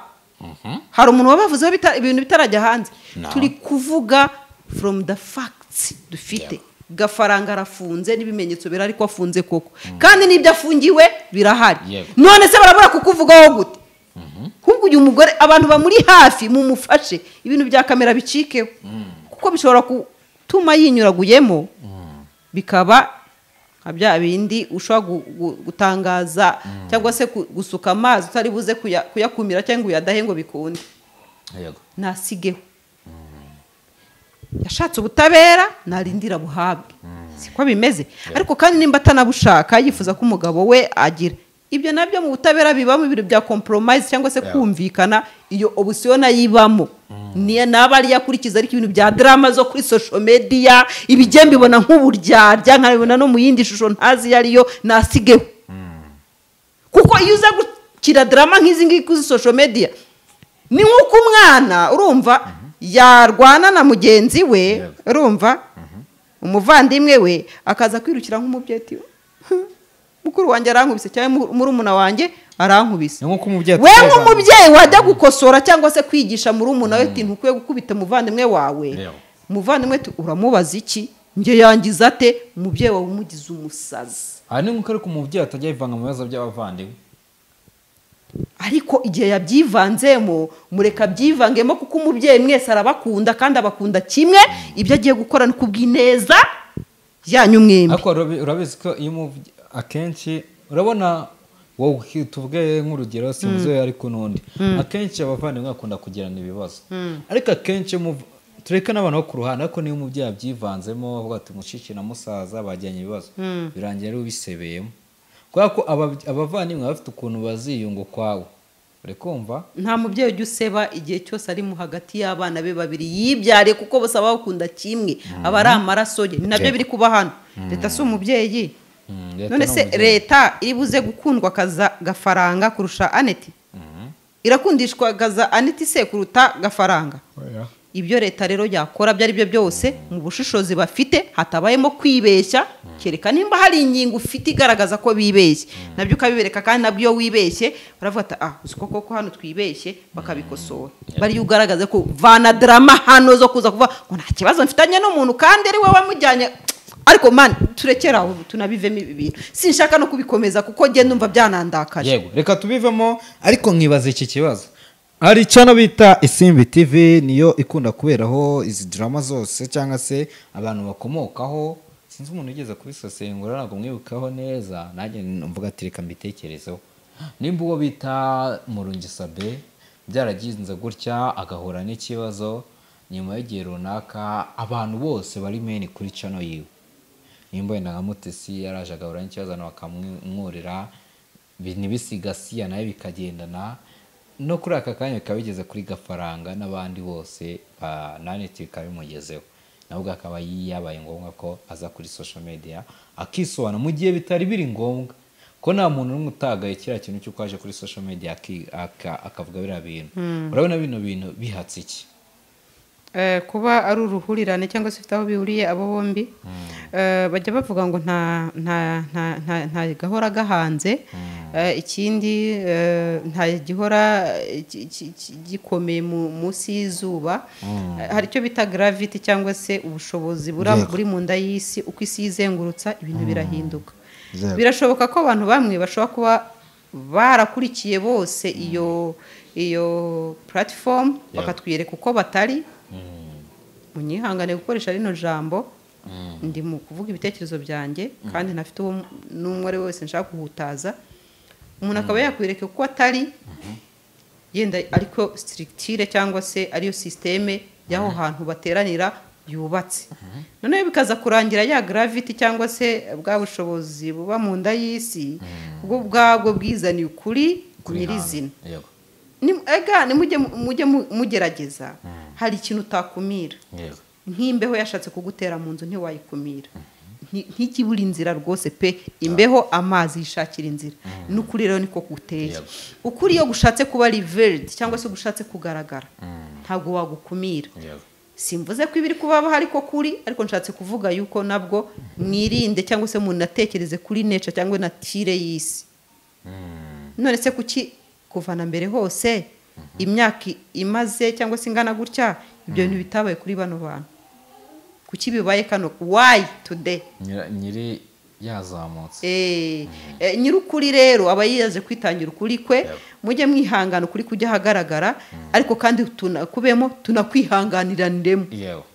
Hari umuntu wabavuzeho ibintu bitarajya hanze turi kuvuga from the facts dufite gafaranga arafunze n'ibimenyetso birari ko afunze koko kandi n'ibyo afungiwe birahari none se barabura kukuvugaho gute ahubwo uyu mugore abantu bamuri hafi mumufashe ibintu bya kamera bicikeho kuko bishobora gutuma yinyuraguyemo bikaba bya bindi ushobora gutangaza cyangwa se gusuka amazi utari buze kuyakumira cyangwa uyadahe ngo bikunde nasigeho yashatse ubutabera narindira buhabwe siko bimeze ariko kandi nimba atanabushaka yifuza ko umugabo we agira ibyo nabyo mu butabera bibamo ibintu bya compromise cyangwa se kumvikana iyo option nayibamo niye nabari yakurikiza ariko ibintu bya drama zo kuri social media ibigembe bibona nk'uburyarya nkabibona no mu yindi shusho ntazi yariyo nasigeho kuko iyo uza gukira drama nk'izi ngizi kuri social media ni nk'uko umwana urumva yarwana na mugenzi we urumva umuvandimwe we akaza kwirukira nk'umubyeyi mukuru wanjye arankubise cyangwa murumuna wanjye arankubise we nk'umubyeyi wajya gukosora cyangwa se kwigisha murumuna we ati ntukwiye gukubita umuvandimwe wawe umuvandimwe uramubaza iki njye yangiza ate umubyeyi wawe umugize umusazi aha ni nk'uko ariko umubyeyi atajya yivanga mu bibazo by'abavandimwe ariko igihe yabyivanzemo mureka byivangemo kuko umubyeyi mwese arabakunda kandi abakunda kimwe ibyo agiye gukora ni kubw'ineza yanyu mwembi ariko urabizi ko iyo akenshi urabona wowe tuvuge nk'urugero sinzi ariko n'undi akenshi abavandimwe bakunda kugirana ibibazo ariko akenshi tureka n'abantu bo ku ruhande ariko niyo umubyeyi abyivanzemo avuga ati mushiki na musaza bajyanye ibibazo birangira ari ubisebeyemo kubera ko abavandimwe bafite ukuntu baziyunga kwawe uri kumva nta mubyeyi ujya useba igihe cyose ari mu hagati y'abana be babiri yibyare kuko bose baba bakunda kimwe aba ari amaraso ye ni nabyo biri kuba hano leta si umubyeyi none se leta iri buze gukundwa gafaranga kurusha Aneti irakundishwa Aneti se kuruta gafaranga ibyo leta rero yakora byari byo byose mu bushishozi bafite hatabayemo kwibeshya kereka nimba hari ingingo ufite igaragaza ko bibeshye nabyo ukabibereka kandi nabyo wibeshye baravuga uzi koko hano twibeshye bakabikosora bari ugaragaza ko vana drama hano zo kuza kuva ngo nta kibazo mfitanye n'umuntu kandi ari we wamujyanye ariko man turekera aho tunabivemo ibi bintu sinshaka no kubikomeza kuko njye numva byanandakaje. Yego reka tubivemo ariko nkibaza iki kibazo. Hari channel bita Isimbi TV niyo ikunda kuberaho izi drama zose cyangwa se abantu bakomokaho, sinzi umuntu ugeze kubisosengura ntabwo mwibukaho neza, nanjye mvuga ati reka mbitekerezeho. Nimba uwo bita Murungi Sabe byaragize gutya agahura n'ikibazo nyuma y'igihe runaka, abantu bose bari main kuri channel yiwe, nimba wenda nka Mutesi yaraje agahura n'ikibazo bakamwurira ntibisigasiya nayo bikagendana no kuri aka kanya kabigeze kuri Gafaranga n'abandi bose naneti bikabimugezeho, nabwo akaba yabaye ngombwa ko aza kuri social media akisobanura mu gihe bitari biri ngombwa ko nta muntu n'umwe utagaye kiriya kintu cyo kwaje kuri social media akavuga biriya bintu. Urabona bino bintu bihatse iki? Kuba ari uruhurirane cyangwa se aho bihuriye abo bombi bajya bavuga ngo nta gahora gahanze, ikindi nta gihora gikomeye munsi y'izuba. Hari icyo bita gravity cyangwa se ubushobozi buri mu nda y'isi, uko isi yizengurutsa ibintu birahinduka. Birashoboka ko abantu bamwe bashobora kuba barakurikiye bose iyo platform bakatwiyereka uko batari. Munyihangane gukoresha rino jambo, ndi mu kuvuga ibitekerezo byanjye kandi ntafite uwo n'umwe ari wese nshaka kuhutaza. Umuntu akaba yakwereka uko atari yenda ariko structure cyangwa se ariyo systeme y'aho hantu bateranira yubatse, noneho bikaza kurangira ya gravity cyangwa se bwa bushobozi buba mu nda y'isi bwabwo bwizaniye ukuri nyirizina. Mujye mugerageza, hari ikintu utakumira. Nk'imbeho yashatse kugutera mu nzu ntiwayikumira, nk'ikibura inzira rwose pe, imbeho amazi yishakira inzira. N'ukuri rero niko guteye. Ukuri iyo gushatse kuba revealed cyangwa se gushatse kugaragara ntabwo wagukumira. Simvuze ko ibiri kuba hari ko kuri, ariko nshatse kuvuga yuko nabwo mwirinde cyangwa se munatekereze kuri nature cyangwa natire y'isi. None se kuki kuvana mbere hose imyaka imaze cyangwa se ingana gutya ibyo bintu bitabaye kuri bano bantu? Kuki bibaye kano? Why today? Nyiri yazamutse. Nyirukuri rero aba yiyaje kwitangira ukuri kwe. Mujye mwihangana ukuri kujya hagaragara, ariko kandi kubemo tunakwihanganiraniremo,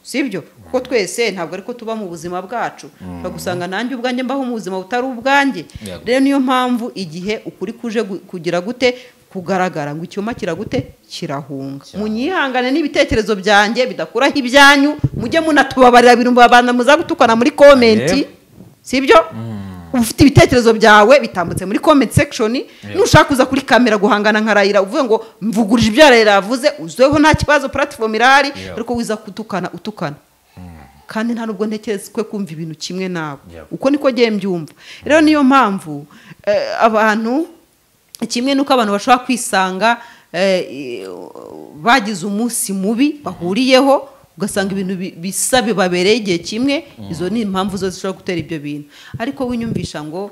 sibyo? Kuko twese ntabwo ariko tuba mu buzima bwacu, bagusanga nanjye ubwanjye mbaho mu buzima butari ubwanjye. Rero niyo mpamvu igihe ukuri kuje kugira gute kugaragara ngo icyuma kiragute kirahunga. Munyihangane n'ibitekerezo byanjye bidakuraho ibyanyu, mujye munatubabarira bintu babana muza gutukana muri comment, sibyo? Ufite ibitekerezo byawe bitambutse muri comment section, nushaka kuza kuri kamera guhangana nka Raila uvuge ngo mvugurije ibyo Raila yavuze, uzweho nta kibazo, platform irahari, ariko wiza utukana. Kandi nta nubwo ntekerezwe kumva ibintu kimwe nabo, uko niko ngiye mbyumva. Rero niyo mpamvu abantu kimwe nuko abantu bashobora kwisanga bagize umunsi mubi bahuriyeho, ugasanga ibintu bisa bibabereye igihe kimwe. Izo ni impamvu zose zishobora gutera ibyo bintu. Ariko winyumvisha ngo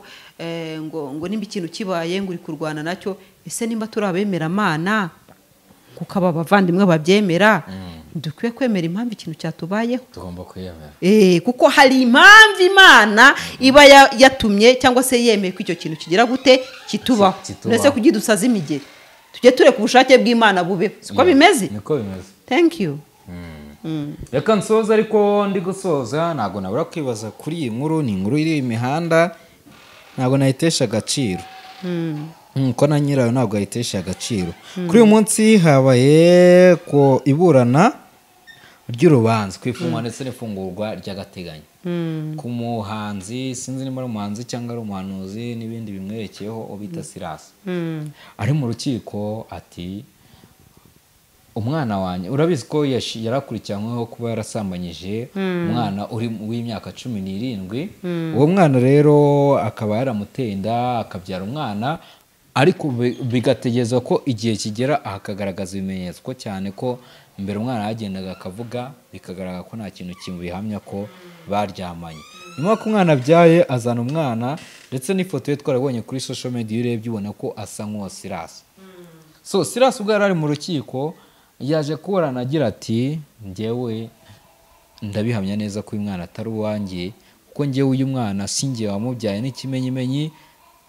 nimba ikintu kibaye ngo uri kurwana nacyo, ese nimba turi abemera Mana kuko aba bavandimwe babyemera, dukwiye kwemera impamvu ikintu cyatubayeho. Tugomba kwiyemera. Kuko hari impamvu Imana iba yatumye cyangwa se yemeye ko icyo kintu kigira gute kitubaho. Ndetse kugidusaza imigeri, tujye tureka ubushake bw'Imana bubeho. Siko bimeze? Niko bimeze. Thank you. Reka nsoza, ariko ndi gusoza ntabwo nabura kwibaza kuri iyi nkuru. Ni inkuru iri imihanda, ntabwo nayitesha agaciro. Ko na nyirayo ntabwo yayitesha agaciro. Kuri uyu munsi habaye ko iburana ry'urubanza kwifungwa ndetse n'ifungurwa ry'agateganyo ku muhanzi, sinzi niba ari umuhanzi cyangwa ari umuhanuzi n'ibindi bimwerekeyeho ubita Silas. Ari mu rukiko ati umwana wanjye, urabizi ko yarakurikiranyweho kuba yarasambanyije umwana w'imyaka 17. Uwo mwana rero akaba yaramuteye inda akabyara umwana, ariko bigategezwa ko igihe kigera akagaragaza ibimenyetso ko cyane ko mbere umwana yagendaga akavuga, bikagaragara ko nta kintu kimubihamya ko baryamanye. Nyuma ko umwana abyaye azana umwana, ndetse n'ifoto ye twarabonye kuri social media urebye ubona ko asa nk'uwo Silas. So Silas ubwo yari ari mu rukiko yaje kuburana agira ati njyewe ndabihamya neza ko uyu mwana atari uwanjye, kuko njyewe uyu mwana sinjye wamubyaye n'ikimenyimenyi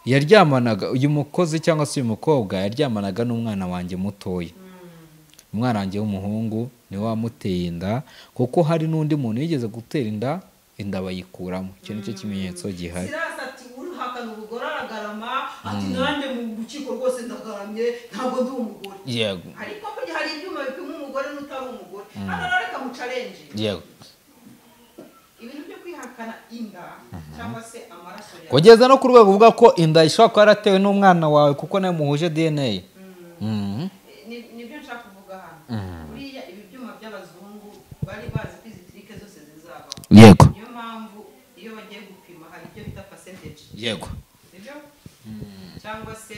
yaryamanaga uyu mukozi cyangwa se uyu mukobwa yaryamanaga n'umwana wanjye mutoya umwana wanjye w'umuhungu niwe wamuteye inda kuko hari n'undi muntu yigeze gutera inda bayikuramo icyo nicyo kimenyetso gihari ati urahakana ubugore aragarama ati nanjye mu rukiko rwose ndagaramye ntabwo ndi umugore yego ariko hari ibyuma bipima umugore n'utari umugore hano reka mu challenge yego ibintu byo kwihakana inda cyangwa se amaraso ya kugeza no ku rwego uvuga ko inda ishobora kuba yaratewe n'umwana wawe kuko nawe muhuje DNA nibyo nshaka kuvuga hano buriya ibi byuma by'abazungu bari bazi ko izi trike zose zizabaho yego niyo mpamvu iyo bagiye gupima hari ibyo bita percentage yego nibyo cyangwa se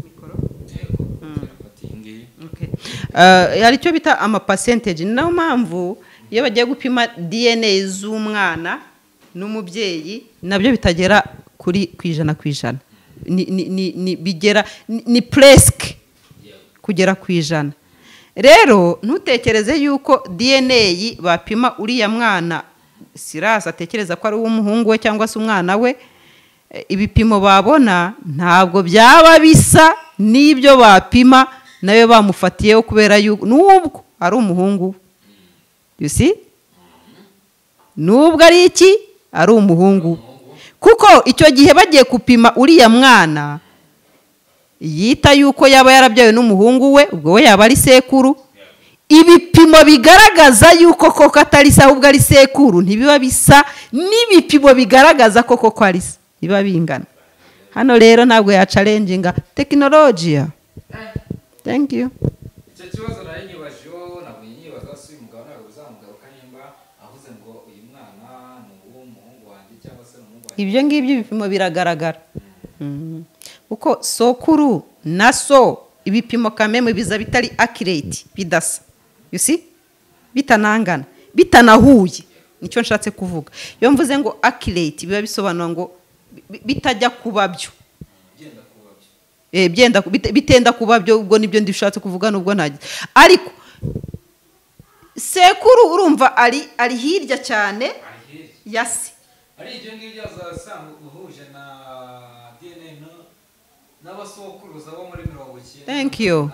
mikoro yego turafata iyi ngiyi hari icyo bita amapercentage ni nayo mpamvu iyo bagiye gupima DNA z'umwana n'umubyeyi nabyo bitagera kuri ku ijana bigera ni presque kugera ku ijana rero ntutekereze yuko DNA bapima uriya mwana Silas atekereza ko ari uw'umuhungu we cyangwa se umwana we ibipimo babona ntabwo byaba bisa n'ibyo bapima nayo bamufatiyeho kubera yuko nubwo ari umuhungu you see nubwo ari iki ari umuhungu kuko icyo gihe bagiye kupima uriya mwana yita yuko yaba yarabyawe n'umuhungu we ubwo we yaba ari sekuru ibipimo bigaragaza yuko koko atari se ahubwo ari sekuru ntibiba bisa n'ibipimo bigaragaza ko koko ari se biba bingana hano rero ntabwo ya challenginga tekinolojiya thank you icyo kibazo nayo nyibajeho ntabwo nyibaza si umugabo ntabwo uzamugaruka nimba avuze ngo uyu mwana ni uw'umuhungu wanjye cyangwa se n'umuhungu wanjye ibyo ngibyo ibipimo biragaragara kuko sokuru na so ibipimo kameme biza bitari accurate bidasa you see bitanangana bitanahuye nicyo nshatse kuvuga iyo mvuze ngo accurate biba bisobanura ngo bitajya kuba byo bitenda kuba byo ubwo nibyo ndishatse kuvuga nubwo ntagize ariko sekuru urumva ari hirya cyane yasi ari ibyo ngibyo azasanga uhuje na DNA n'abasokuruza bo muri 90 thank you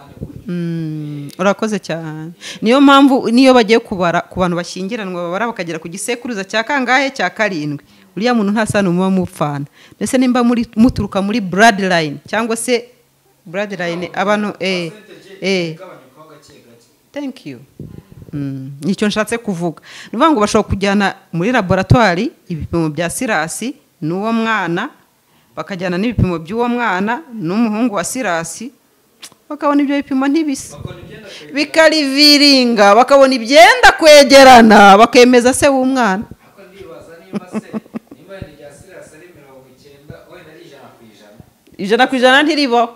urakoze cyane niyo mpamvu niyo bagiye kubara ku bantu bashyingiranwa babara bakagera ku gisekuruza cya kangahe cya karindwi uriya muntu nta sano muba mupfana ndetse nimba muturuka muri bloodline cyangwa se bloodline abantu thank you nicyo nshatse kuvuga nuvuga ngo bashobora kujyana muri laboratoire ibipimo bya Silas n'uwo mwana bakajyana n'ibipimo by'uwo mwana n'umuhungu wa Silas bakabona ibyo bipimo ntibisa bikariviringa bakabona ibyenda kwegerana bakemeza se w'umwana ijana ku ijana ntiribaho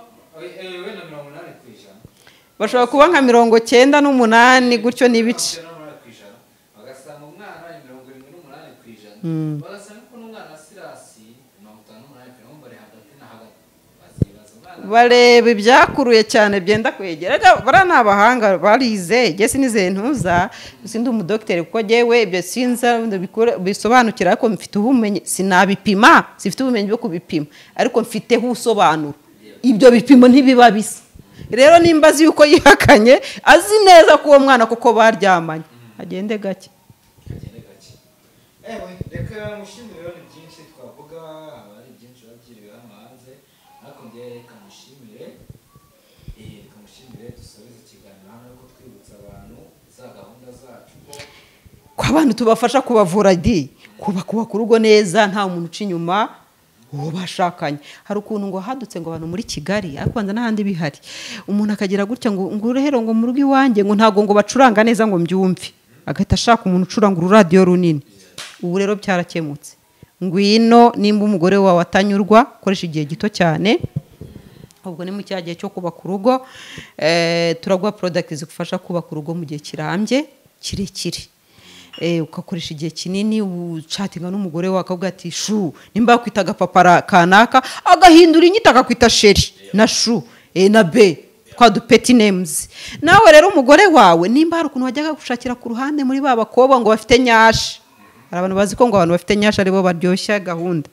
bashobora kuba nka 98 gutyo n'ibice bareba ibyakuruye cyane byenda kwegera bara n'abahanga barize gese nizeye ntuza sindi umudokiteri kuko jewe ibyo sinza bisobanukira ariko mfite ubumenyi sinabipima sifite ubumenyi bwo kubipima ariko mfiteho usobanuro ibyo bipimo ntibiba bisa rero nimbazi yuko yihakanye azi neza ko uwo mwana kuko baryamanye agende gake reka mushimire ni byinshi twavuga abari byinshi babyiriwe hanze ariko ngiye reka mushimire dusubize ikiganiro hano ariko twibutsa abantu za gahunda zacu ko abantu tubafasha kubavura kubaka urugo neza nta muntu uca inyuma uwo bashakanye hari ukuntu ngo hadutse ngo abantu muri Kigali ariko banza n'ahandi bihari umuntu akagira gutya ngo urehero ngo mu rugo iwanjye ngo ntago ngo bacuranga neza ngo mbyumve agahita ashaka umuntu ucuranga ururadiyo runini ubu rero byarakemutse ngwino nimba umugore wawe atanyurwa koresha igihe gito cyane ubwo ni mu cyagihe cyo kubaka urugo turaguha products zigufasha kubaka urugo mu gihe kirambye kirekire ukakoresha igihe kinini ucatinga n'umugore wawe akavuga ati shu nimba yakwitaga papa kanaka agahindura inyita akakwita sheri na shu na be twa dupeti names nawe rero umugore wawe nimba hari ukuntu wajyaga gushakira ku ruhande muri ba bakobwa ngo bafite nyashi hari abantu bazi ko ngo abantu bafite nyasha aribo baryoshya gahunda.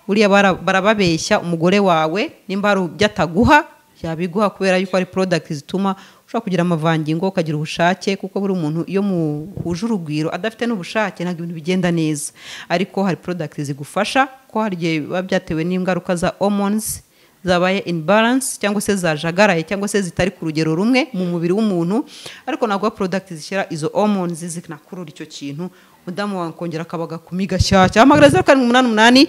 Buriya barababeshya. Umugore wawe nimba hari ibyo ataguha yabiguha kubera yuko ari product zituma ushobora kugira amavangingo ukagira ubushake, kuko buri umuntu iyo muhuje urugwiro adafite n'ubushake ntabwo ibintu bigenda neza. Ariko hari product zigufasha, ko hari igihe biba byatewe n'ingaruka za hormones zabaye imbalance cyangwa se zajagaraye cyangwa se zitari ku rugero rumwe mu mubiri w'umuntu, ariko ntabwo product zishyira izo hormones zikanakurura icyo kintu, mudamu wakongera akabaga kumigashyashya. Hamagara 0788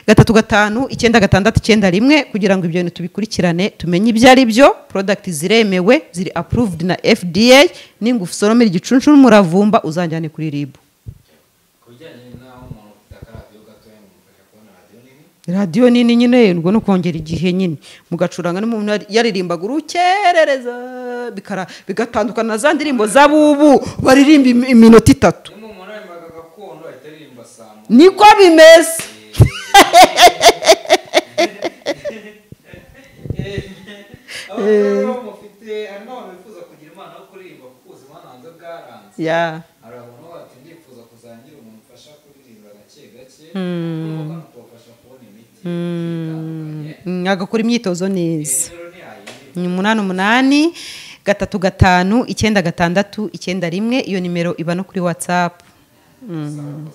35 966 91 kugira ngo ibyo bintu tubikurikirane tumenye ibyo ari byo. Product ziremewe, ziri approved na FDA. Ningufu soromera igicuncu n'umuravumba uzanjyane kuri RIB. Radio nini nyine ngo no kongera igihe nyine mugacuranga n'umuntu yaririmbaga urukerereza bigatandukana na za ndirimbo z'abubu baririmba iminota 3. Niko bimeze. Ya. Agakora imyitozo neza. 88 3 5 9 6 9 1. Iyo nimero iba no kuri WhatsApp.